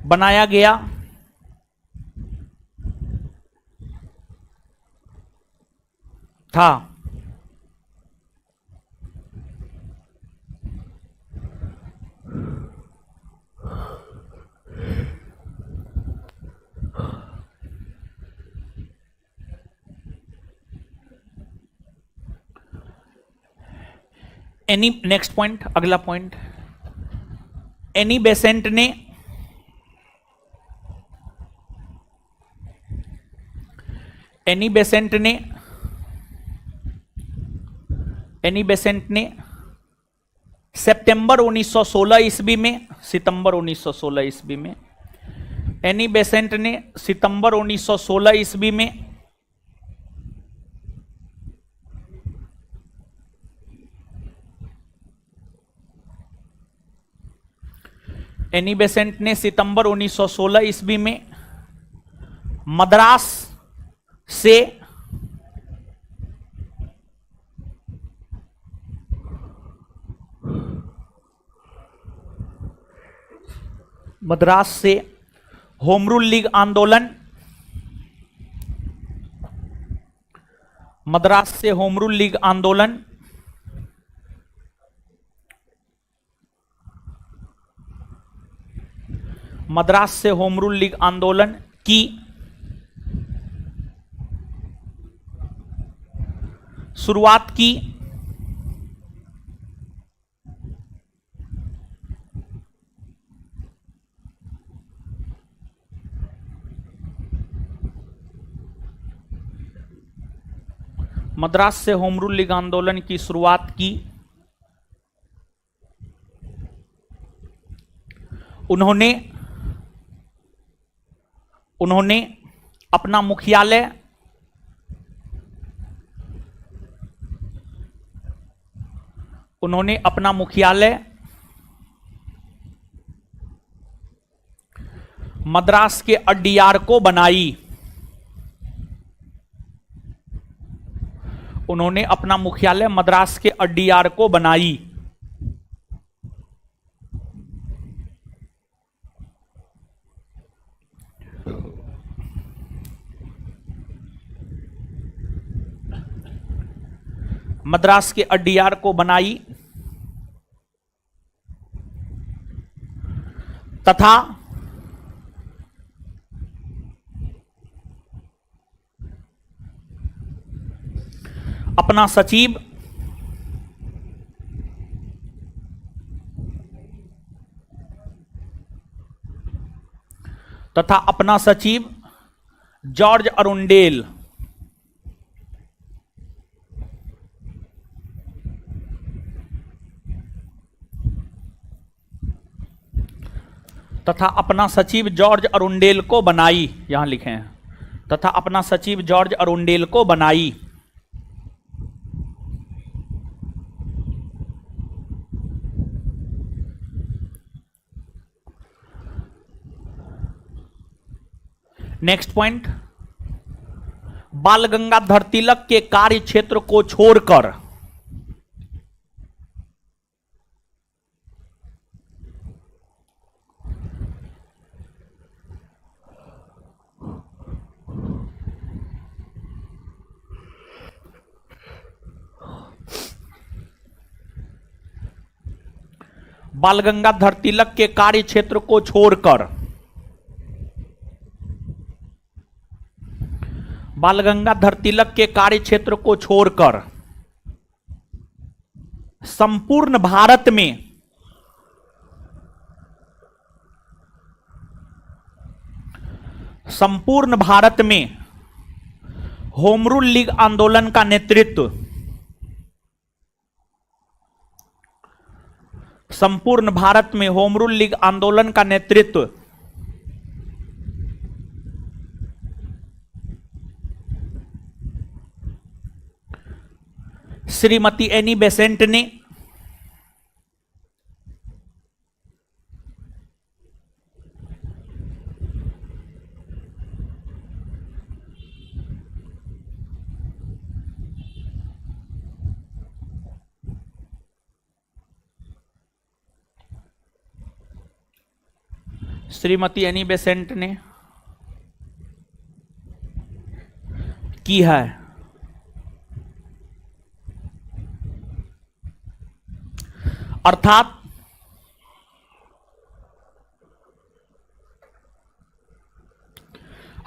बनाया गया था। एनी नेक्स्ट पॉइंट, अगला पॉइंट, एनी बेसेंट ने सितंबर 1916 ईस्वी में सितंबर 1916 ईस्वी में एनी बेसेंट ने सितंबर 1916 ईस्वी में मद्रास से होम रूल लीग आंदोलन मद्रास से होम रूल लीग आंदोलन मद्रास से होम रूल लीग आंदोलन की शुरुआत की। मद्रास से होम रूल लीग आंदोलन की शुरुआत की। उन्होंने अपना मुख्यालय मद्रास के अड्डियार को बनाई। उन्होंने अपना मुख्यालय मद्रास के अड्डियार को बनाई। मद्रास के अड्डियार को बनाई तथा अपना सचिव जॉर्ज अरुंडेल को बनाई। यहां लिखे हैं तथा अपना सचिव जॉर्ज अरुंडेल को बनाई। नेक्स्ट पॉइंट, बाल गंगाधर तिलक के कार्य क्षेत्र को छोड़कर बाल गंगाधर तिलक के कार्य क्षेत्र को छोड़कर बाल गंगाधर तिलक के कार्य क्षेत्र को छोड़कर संपूर्ण भारत में होम रूल लीग आंदोलन का नेतृत्व संपूर्ण भारत में होम रूल लीग आंदोलन का नेतृत्व श्रीमती एनी बेसेंट ने की है। अर्थात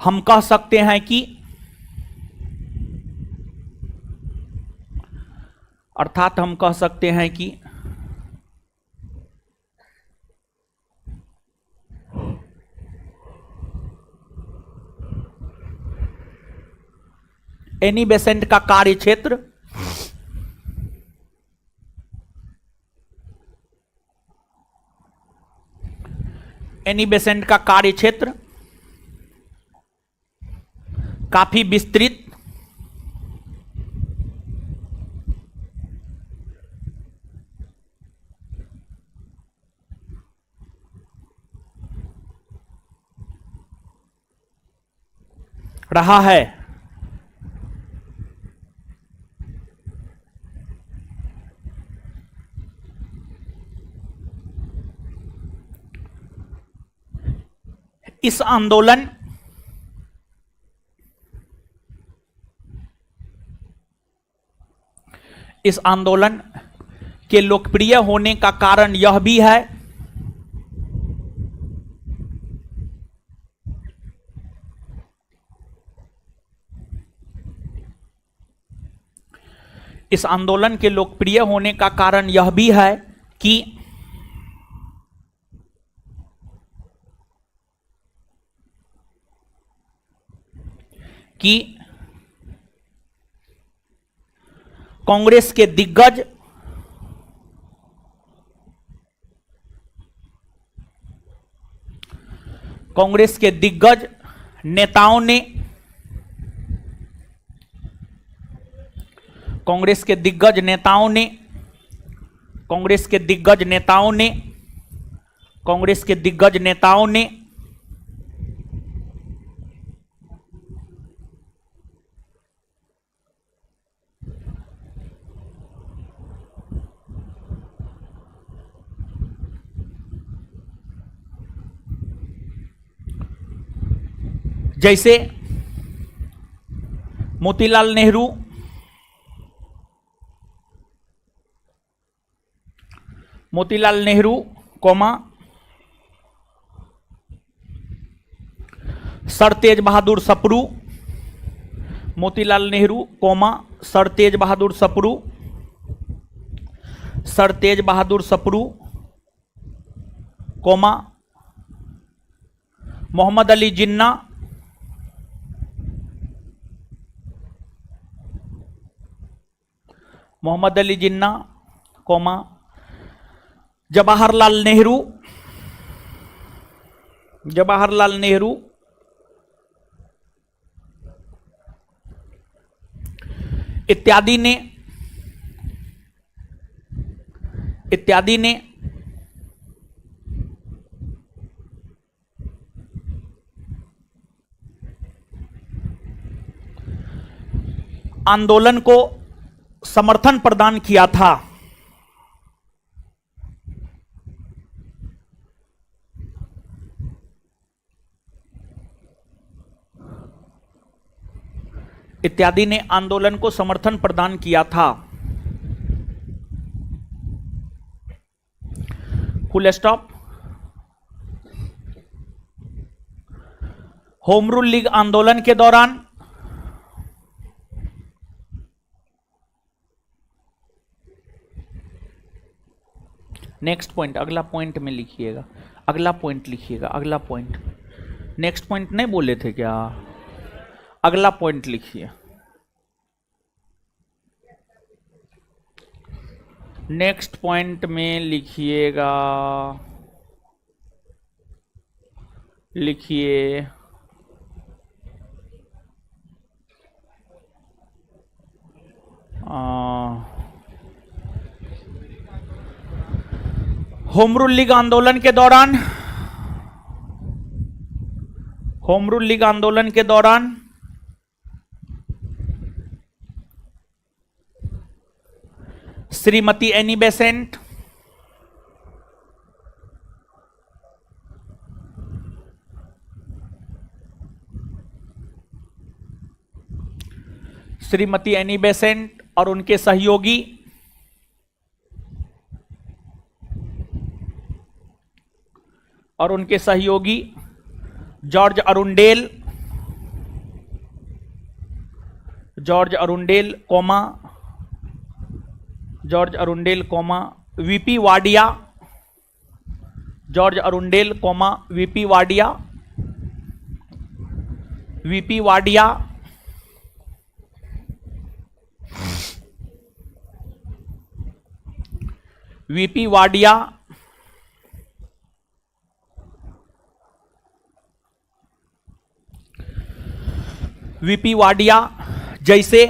हम कह सकते हैं कि एनी बेसेंट का कार्य क्षेत्र काफी विस्तृत रहा है। इस आंदोलन के लोकप्रिय होने का कारण यह भी है कि कांग्रेस के दिग्गज नेताओं ने जैसे मोतीलाल नेहरू, मोतीलाल नेहरू, कौमा, सर तेज बहादुर सप्रू, मोतीलाल नेहरू, कौमा, सर तेज बहादुर सप्रू, सर तेज बहादुर सप्रू, कौमा, मोहम्मद अली जिन्ना, मोहम्मद अली जिन्ना, कौमा, जवाहरलाल नेहरू, जवाहरलाल नेहरू, इत्यादि ने, इत्यादि ने आंदोलन को समर्थन प्रदान किया था। इत्यादि ने आंदोलन को समर्थन प्रदान किया था। Full stop. Home Rule League आंदोलन के दौरान नेक्स्ट पॉइंट, अगला पॉइंट में लिखिएगा, अगला पॉइंट लिखिएगा, अगला पॉइंट। नेक्स्ट पॉइंट नहीं बोले थे क्या? अगला पॉइंट लिखिए। नेक्स्ट पॉइंट में लिखिएगा, लिखिए होम रूल लीग आंदोलन के दौरान, होम रूल लीग आंदोलन के दौरान Shrimati Annie Besant, Shrimati Annie Besant और उनके सहयोगी George Arundale, George Arundale, comma, George Arundale, comma, VP Wadia, George Arundale, comma, VP Wadia, VP Wadia, VP Wadia, VP Wadia जैसे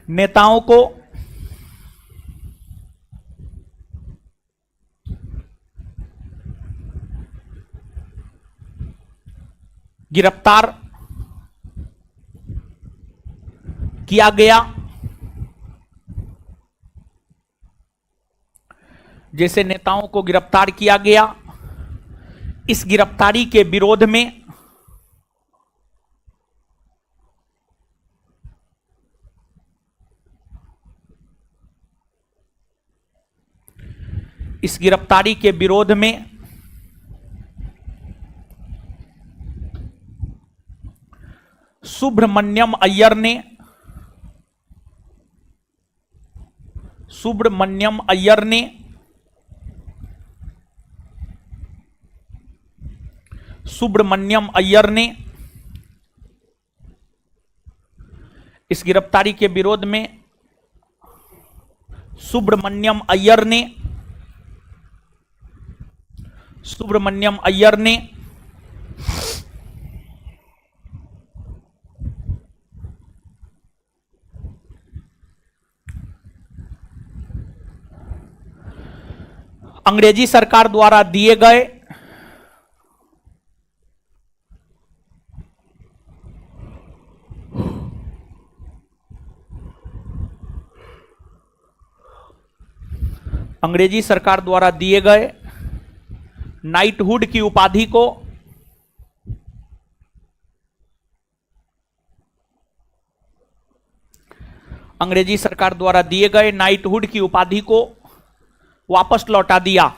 नेताओं को गिरफ्तार किया गया, जैसे नेताओं को गिरफ्तार किया गया, इस गिरफ्तारी के विरोध में इस गिरफ्तारी के विरोध में सुब्रमण्यम अय्यर ने, सुब्रमण्यम अय्यर ने सुब्रमण्यम अय्यर ने इस गिरफ्तारी के विरोध में सुब्रमण्यम अय्यर ने सुब्रमण्यम अय्यर ने अंग्रेजी सरकार द्वारा दिए गए अंग्रेजी सरकार द्वारा दिए गए नाइटहुड की उपाधि को अंग्रेजी सरकार द्वारा दिए गए नाइटहुड की उपाधि को वापस लौटा दिया।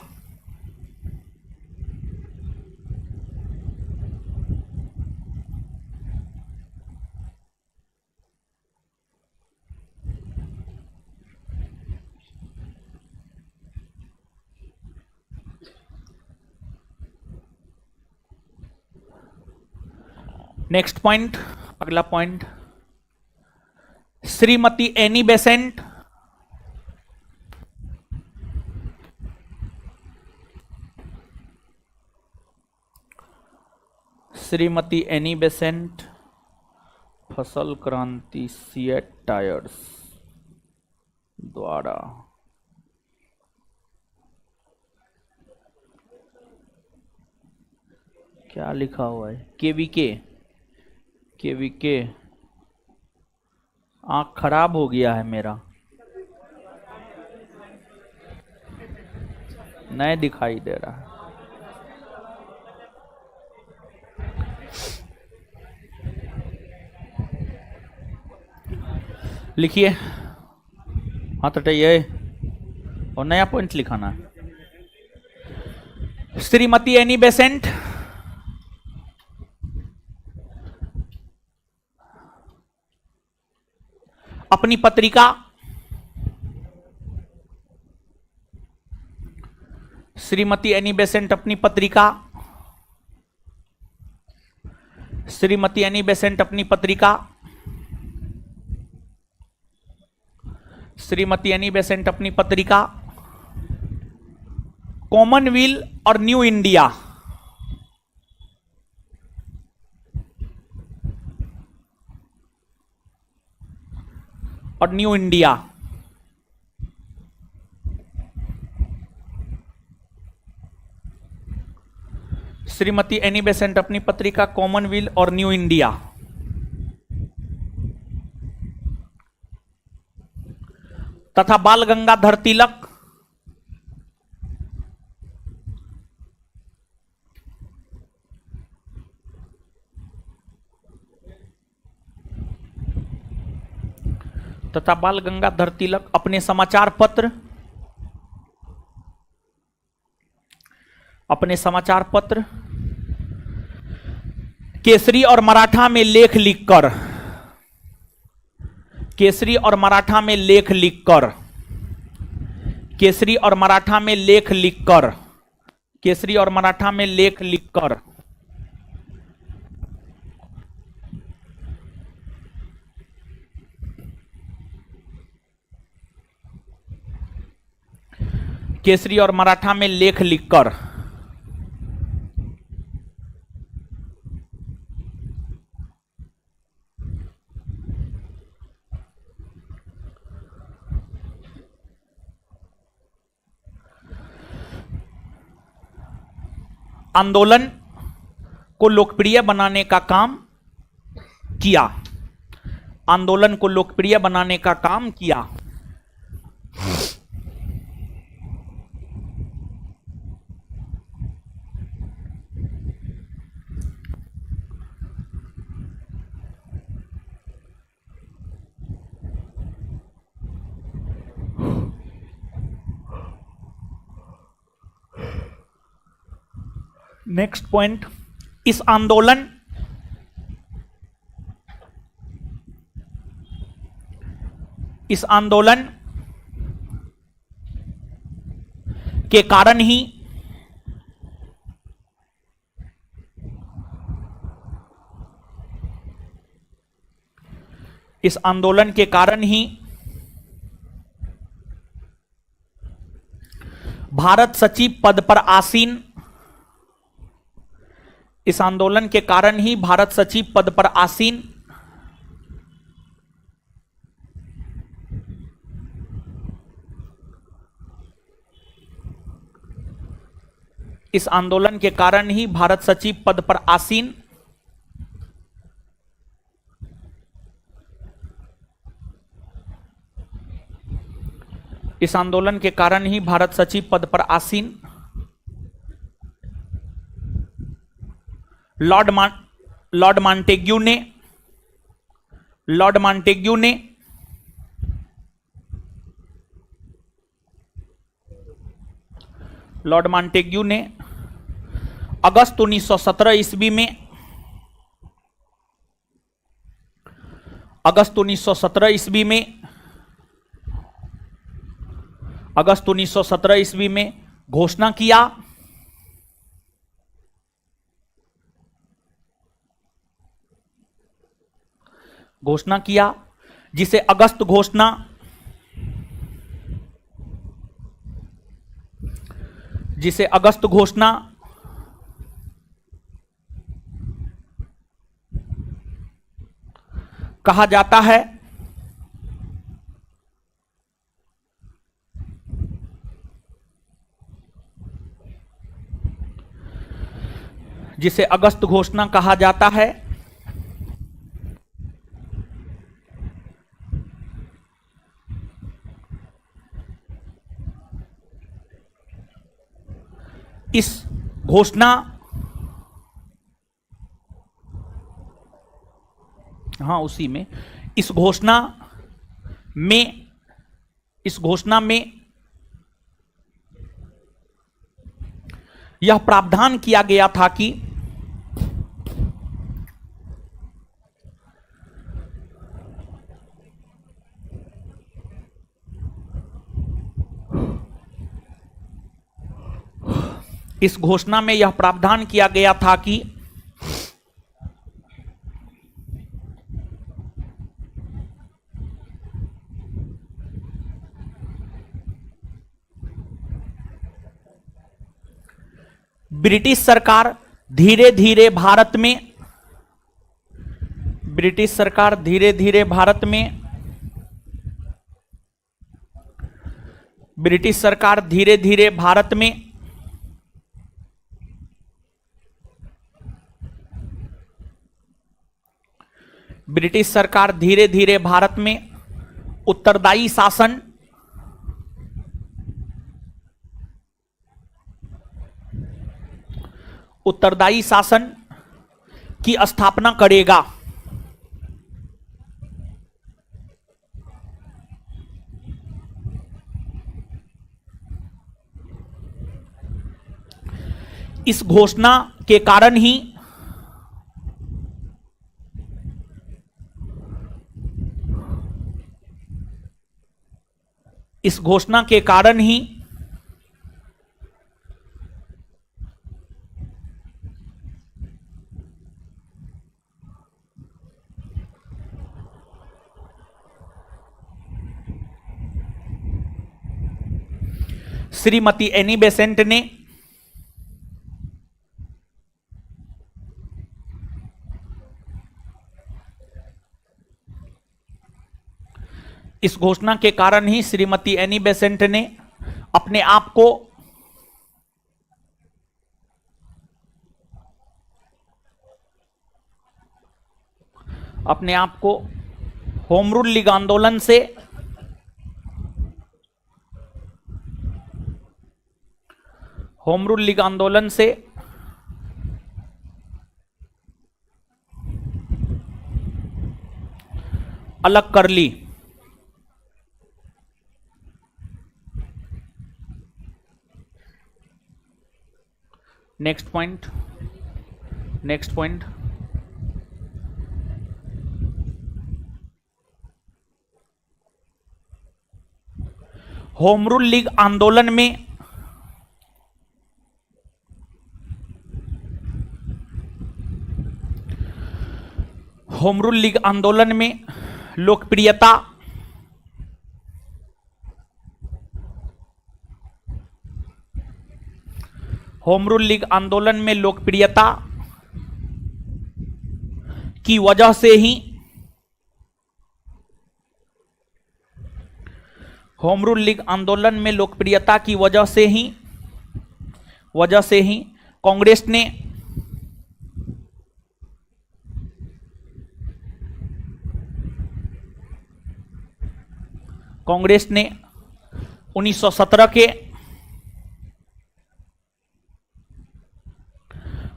नेक्स्ट पॉइंट, अगला point, Shrimati Annie Besant Shrimati Annie Besant फसल क्रांति सीएट टायर्स द्वारा क्या लिखा हुआ है, केवीके आंख खराब हो गया है मेरा, नहीं दिखाई दे रहा है। लिखिए, हाथ हटाइए और नया पॉइंट लिखाना है। श्रीमती एनी बेसेंट अपनी पत्रिका श्रीमती एनी बेसेंट अपनी पत्रिका श्रीमती एनी बेसेंट अपनी पत्रिका श्रीमती एनी बेसेंट अपनी पत्रिका कॉमनवेल्थ और न्यू इंडिया और new India Shrimati Annie Besant अपनी पत्रिका कॉमनवेल्थ और न्यू इंडिया तथा बाल गंगाधर तिलक अपने समाचार पत्र केसरी और मराठा में लेख लिखकर केसरी और मराठा में लेख लिखकर केसरी और मराठा में लेख लिखकर केसरी और मराठा में लेख लिखकर केसरी और मराठा में लेख लिखकर आंदोलन को लोकप्रिय बनाने का काम किया आंदोलन को लोकप्रिय बनाने का काम किया नेक्स्ट पॉइंट, इस आंदोलन के कारण ही इस आंदोलन के कारण ही भारत सचिव पद पर आसीन इस आंदोलन के कारण ही भारत सचिव पद पर आसीन इस आंदोलन के कारण ही भारत सचिव पद पर आसीन इस आंदोलन के कारण ही भारत सचिव पद पर आसीन लॉर्ड मॉन्टेग्यू ने अगस्त 1917 ईस्वी में अगस्त 1917 ईस्वी में घोषणा किया जिसे अगस्त घोषणा कहा जाता है। जिसे अगस्त घोषणा कहा जाता है। इस घोषणा इस घोषणा में यह प्रावधान किया गया था कि ब्रिटिश सरकार धीरे धीरे भारत में उत्तरदायी शासन की स्थापना करेगा। इस घोषणा के कारण ही श्रीमती एनी बेसेंट ने श्रीमती एनी बेसेंट ने अपने आप को होम रूल लीग आंदोलन से अलग कर ली। Next point Home Rule League आंदोलन में लोकप्रियता की वजह से ही होम रूल लीग आंदोलन में लोकप्रियता की वजह से ही कांग्रेस ने 1917 के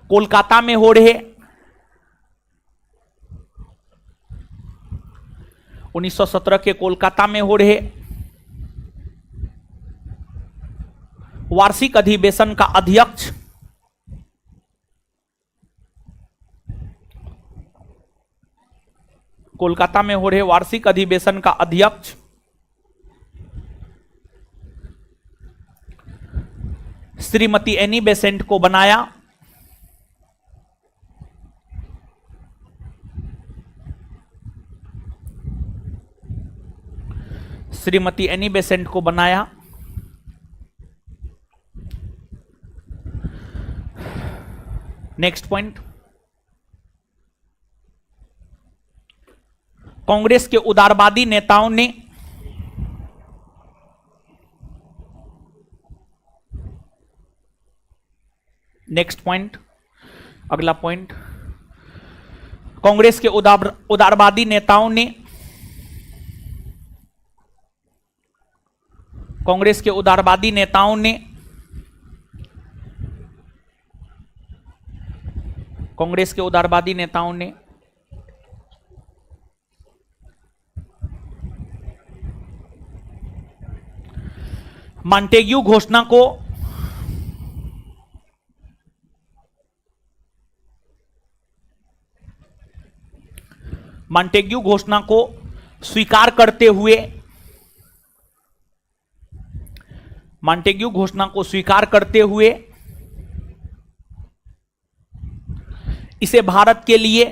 कोलकाता में हो रहे 1917 के कोलकाता में हो रहे वार्षिक अधिवेशन का अध्यक्ष कोलकाता में हो रहे वार्षिक अधिवेशन का अध्यक्ष श्रीमती एनी बेसेंट को बनाया। श्रीमती एनी बेसेंट को बनाया। नेक्स्ट पॉइंट, कांग्रेस के उदारवादी नेताओं ने नेक्स्ट पॉइंट, अगला पॉइंट, कांग्रेस के उदारवादी नेताओं ने कांग्रेस के उदारवादी नेताओं ने कांग्रेस के उदारवादी नेताओं ने मॉन्टेग्यू घोषणा को स्वीकार करते हुए मॉन्टेग्यू घोषणा को स्वीकार करते हुए इसे भारत के लिए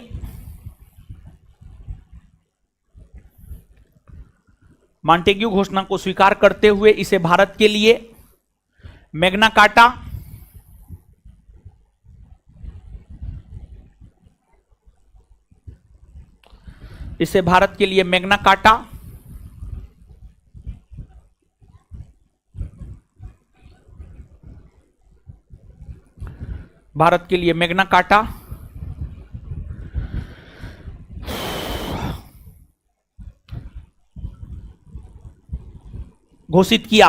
मॉन्टेग्यू घोषणा को स्वीकार करते हुए इसे भारत के लिए मैग्ना कार्टा इसे भारत के लिए मैग्ना कार्टा भारत के लिए मैग्ना कार्टा घोषित किया।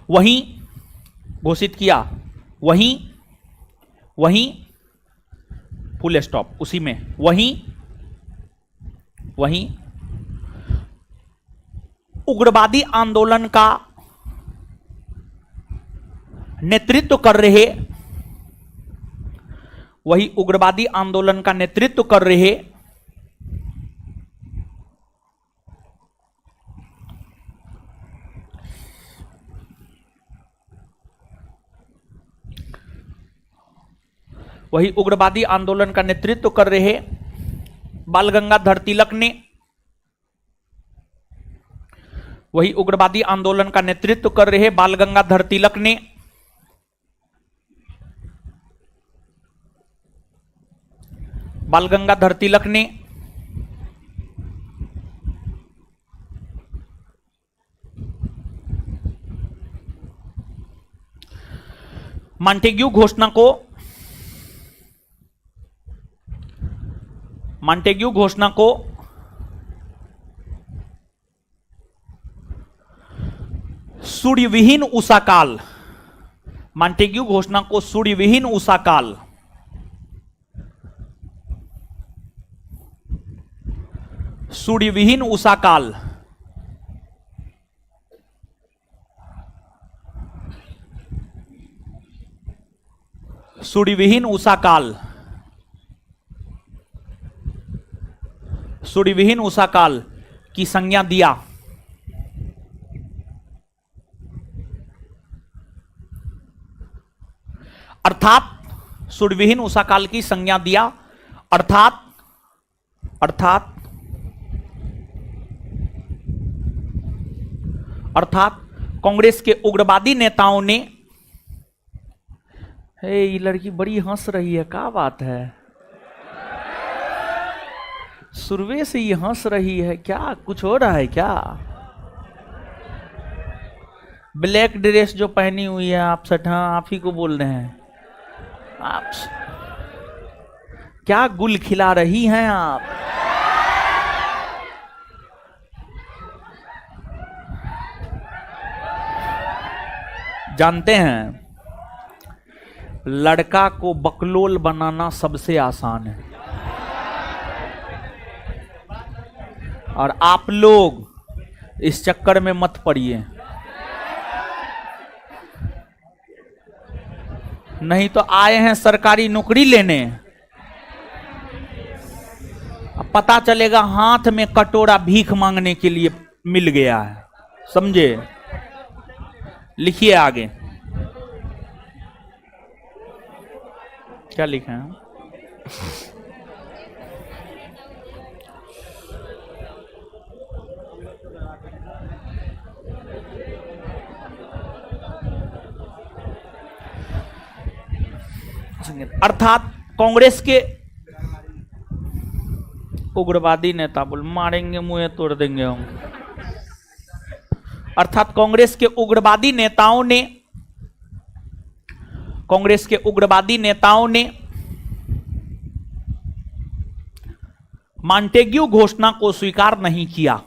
वहीं घोषित किया, वहीं फुल स्टॉप, उसी में वहीं उग्रवादी आंदोलन का नेतृत्व कर रहे बाल गंगाधर तिलक ने मॉन्टेग्यू घोषणा को सूर्यविहीन उषाकाल सूर्यविहीन उषाकाल की संज्ञा दिया। अर्थात सूर्यविहीन उषाकाल की संज्ञा दिया, अर्थात कांग्रेस के उग्रवादी नेताओं ने, ये लड़की बड़ी हंस रही है, क्या बात है? सुरवे से ये हंस रही है, क्या कुछ हो रहा है क्या? ब्लैक ड्रेस जो पहनी हुई है आप सट, हाँ आप ही को बोल रहे हैं। आप क्या गुल खिला रही हैं आप? जानते हैं, लड़का को बकलोल बनाना सबसे आसान है, और आप लोग इस चक्कर में मत पड़िए, नहीं तो आए हैं सरकारी नौकरी लेने, अब पता चलेगा हाथ में कटोरा भीख मांगने के लिए मिल गया है, समझे। लिखिए आगे क्या लिखे हैं। अर्थात कांग्रेस के उग्रवादी नेता, बोल मारेंगे मुंह तोड़ देंगे हम। अर्थात कांग्रेस के उग्रवादी नेताओं ने मॉन्टेग्यू घोषणा को स्वीकार नहीं किया।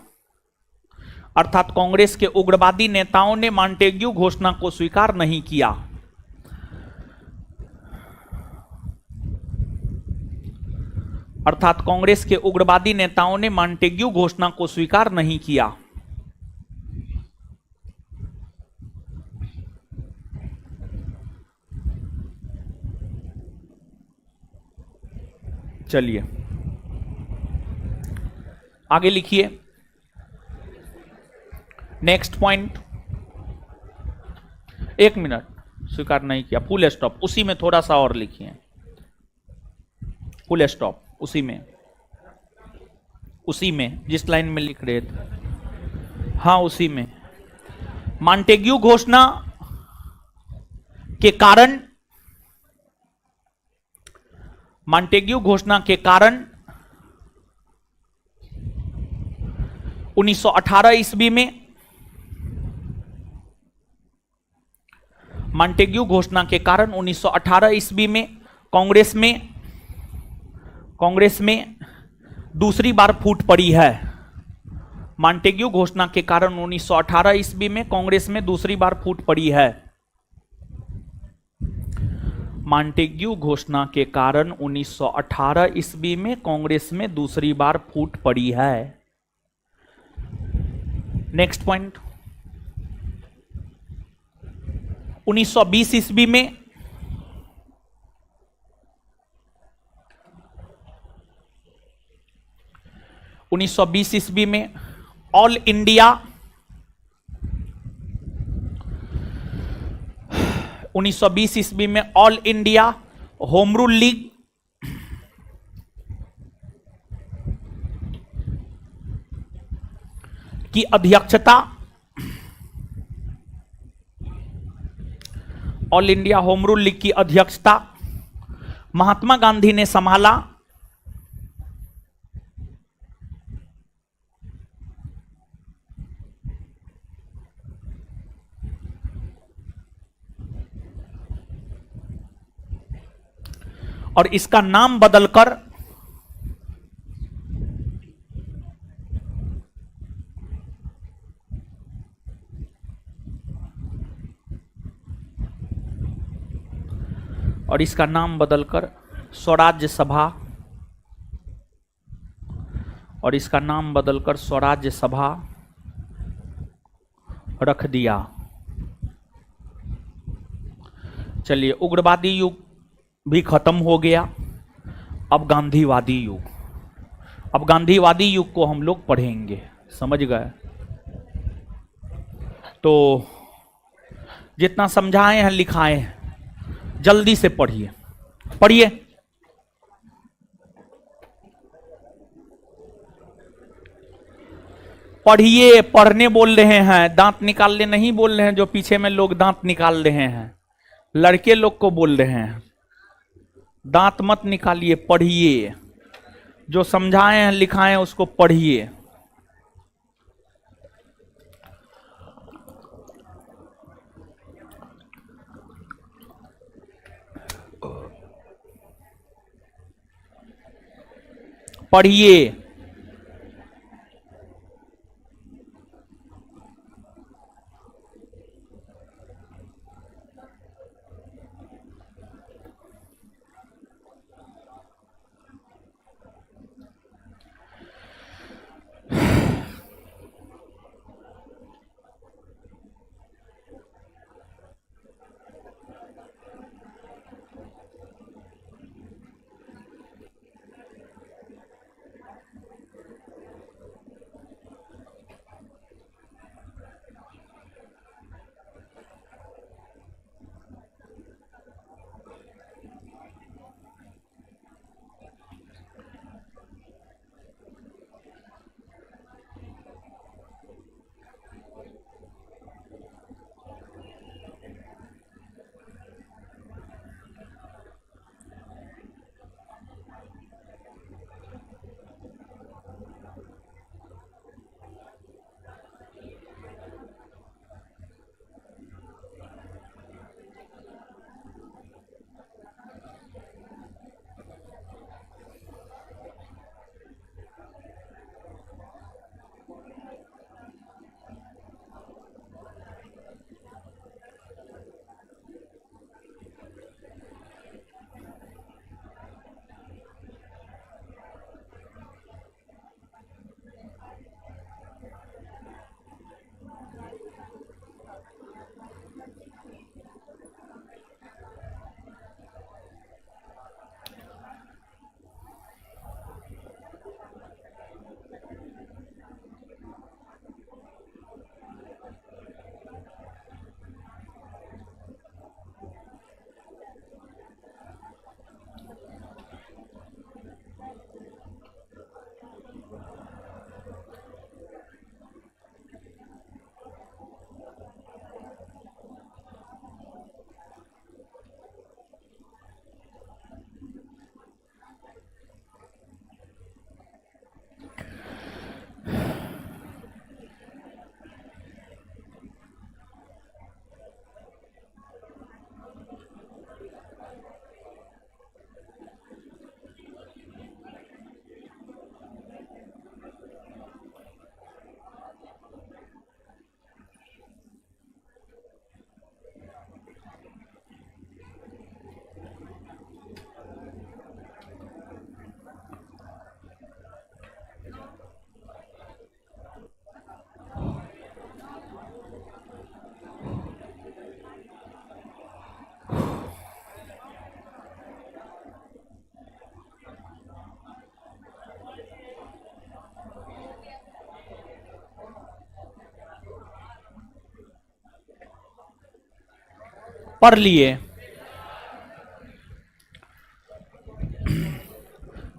अर्थात कांग्रेस के उग्रवादी नेताओं ने मॉन्टेग्यू घोषणा को स्वीकार नहीं किया। अर्थात कांग्रेस के उग्रवादी नेताओं ने मॉन्टेग्यू घोषणा को स्वीकार नहीं किया। चलिए आगे लिखिए नेक्स्ट पॉइंट। 1 मिनट, स्वीकार नहीं किया, फुल स्टॉप, उसी में थोड़ा सा और लिखिए, फुल स्टॉप उसी में जिस लाइन में लिख रहे थे, हाँ उसी में। मॉन्टेग्यू घोषणा के कारण 1918 ईस्वी में, मॉन्टेग्यू घोषणा के कारण 1918 ईस्वी में कांग्रेस में दूसरी बार फूट पड़ी है। मॉन्टेग्यू घोषणा के कारण 1918 ईस्वी में कांग्रेस में दूसरी बार फूट पड़ी है। मॉन्टेग्यू घोषणा के कारण 1918 ईस्वी में कांग्रेस में दूसरी बार फूट पड़ी है। Next point. 1920 ईस्वी में ऑल इंडिया 1920 ईस्वी में all India home Rule league की अध्यक्षता, all India home Rule league की अध्यक्षता महात्मा गांधी ने संभाला। और इसका नाम बदलकर स्वराज्य सभा रख दिया। चलिए, उग्रवादी युग भी खत्म हो गया। अब गांधीवादी युग को हम लोग पढ़ेंगे, समझ गए। तो जितना समझाए हैं लिखाए हैं, जल्दी से पढ़िए पढ़ने बोल रहे हैं, दांत निकालने नहीं बोल रहे हैं। जो पीछे में लोग दांत निकाल रहे हैं, लड़के लोग को बोल रहे हैं, दांत मत निकालिए, पढ़िए। जो समझाए हैं लिखाए हैं उसको पढ़िए। पढ़ लिए?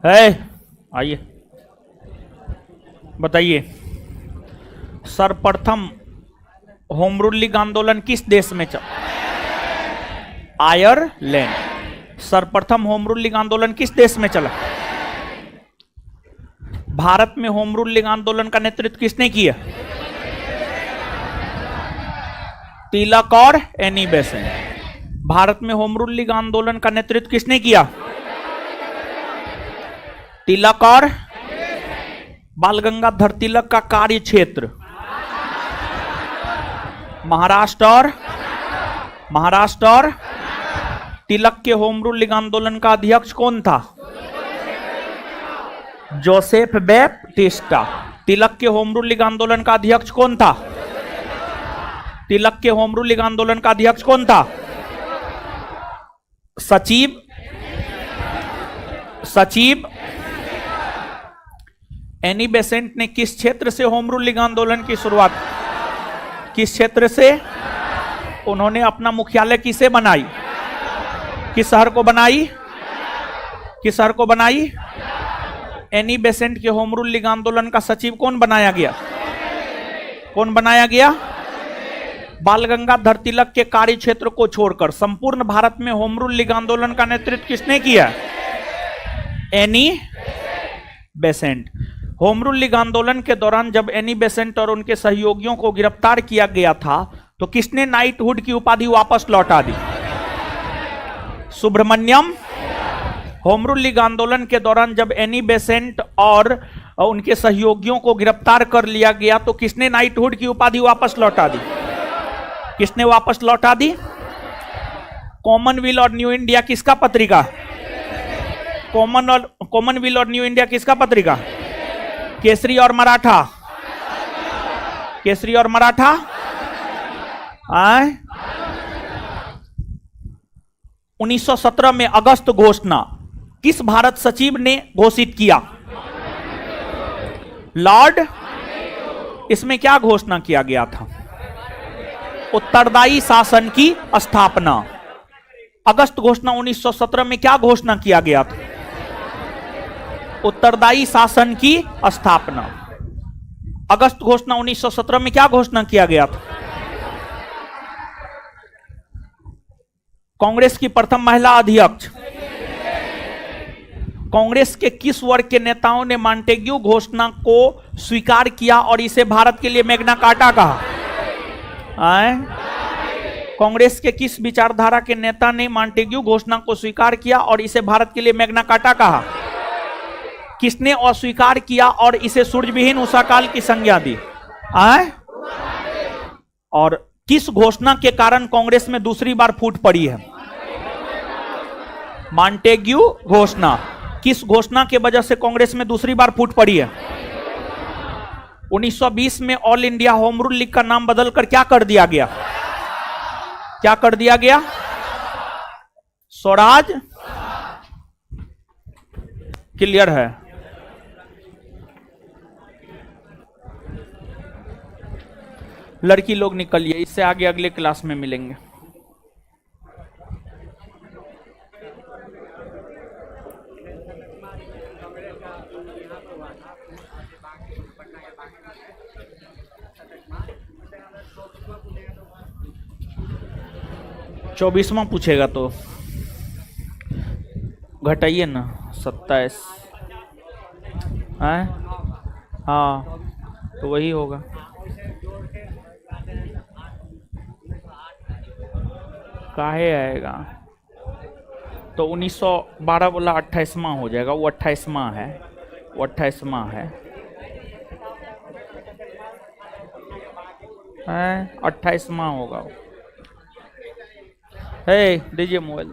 है, आइए बताइए, सर्वप्रथम होम रूल लीग आंदोलन किस देश में चला? आयरलैंड। सर्वप्रथम होम रूल लीग आंदोलन किस देश में चला? भारत में होम रूल लीग आंदोलन का नेतृत्व किसने किया? तिलक और एनी बेसेंट। भारत में होम रूल लीग आंदोलन का नेतृत्व किसने किया? तिलक और बाल गंगाधर तिलक का कार्य क्षेत्र महाराष्ट्र और तिलक के होम रूल लीग आंदोलन का अध्यक्ष कौन था? Joseph Baptista. तिलक के होम रूल लीग आंदोलन का अध्यक्ष कौन था? तिलक के होम रूल लीग आंदोलन का अध्यक्ष कौन था? सचिव। एनी बेसेंट ने किस क्षेत्र से होम रूल लीग आंदोलन की शुरुआत? किस क्षेत्र से? उन्होंने अपना मुख्यालय किसे बनाई? किस शहर को बनाई? किस शहर को बनाई? एनी बेसेंट के होम रूल लीग आंदोलन का सचिव कौन बनाया गया? कौन बनाया गया? बाल गंगाधर तिलक के कार्य क्षेत्र को छोड़कर संपूर्ण भारत में होम रूल लीग आंदोलन का नेतृत्व किसने किया? Annie Besant. Home Rule League आंदोलन के दौरान जब एनी बेसेंट और उनके सहयोगियों को गिरफ्तार किया गया था तो किसने नाइटहुड की उपाधि वापस लौटा दी? सुब्रमण्यम। होम रूल लीग आंदोलन के दौरान जब एनी बेसेंट और उनके सहयोगियों को गिरफ्तार कर लिया गया तो किसने नाइटहुड की उपाधि वापस लौटा दी? किसने वापस लौटा दी? कॉमनवेल्थ और न्यू इंडिया किसका पत्रिका? कॉमनवेल्थ और न्यू इंडिया किसका पत्रिका? केसरी और मराठा। केसरी और मराठा। 1917 में अगस्त घोषणा किस भारत सचिव ने घोषित किया? लॉर्ड। इसमें क्या घोषणा किया गया था? उत्तरदायी शासन की स्थापना। अगस्त घोषणा 1917 में क्या घोषणा किया गया था? उत्तरदायी शासन की स्थापना। अगस्त घोषणा 1917 में क्या घोषणा किया गया था? कांग्रेस की प्रथम महिला अध्यक्ष। कांग्रेस के किस वर्ग के नेताओं ने मॉन्टेग्यू घोषणा को स्वीकार किया और इसे भारत के लिए मैग्ना कार्टा कहा? कांग्रेस के किस विचारधारा के नेता ने मॉन्टेग्यू घोषणा को स्वीकार किया और इसे भारत के लिए मैग्ना कार्टा कहा? किसने अस्वीकार किया और इसे सूर्यविहीन उषाकाल की संज्ञा दी? और किस घोषणा के कारण कांग्रेस में दूसरी बार फूट पड़ी है? मॉन्टेग्यू घोषणा। किस घोषणा के वजह से कांग्रेस में दूसरी बार फूट पड़ी है? 1920 में all India home Rule league का नाम बदलकर क्या कर दिया गया? क्या कर दिया गया? स्वराज। क्लियर है? लड़की लोग निकलिए, इससे आगे अगले क्लास में मिलेंगे। चौबीसवां पूछेगा तो घटाइए ना, 27 है। हाँ तो वही होगा। काहे आएगा तो 1912 बोला 28वां हो जाएगा, वो 28वां है, वो 28वां है 28वां होगा। दीजिए मोबाइल।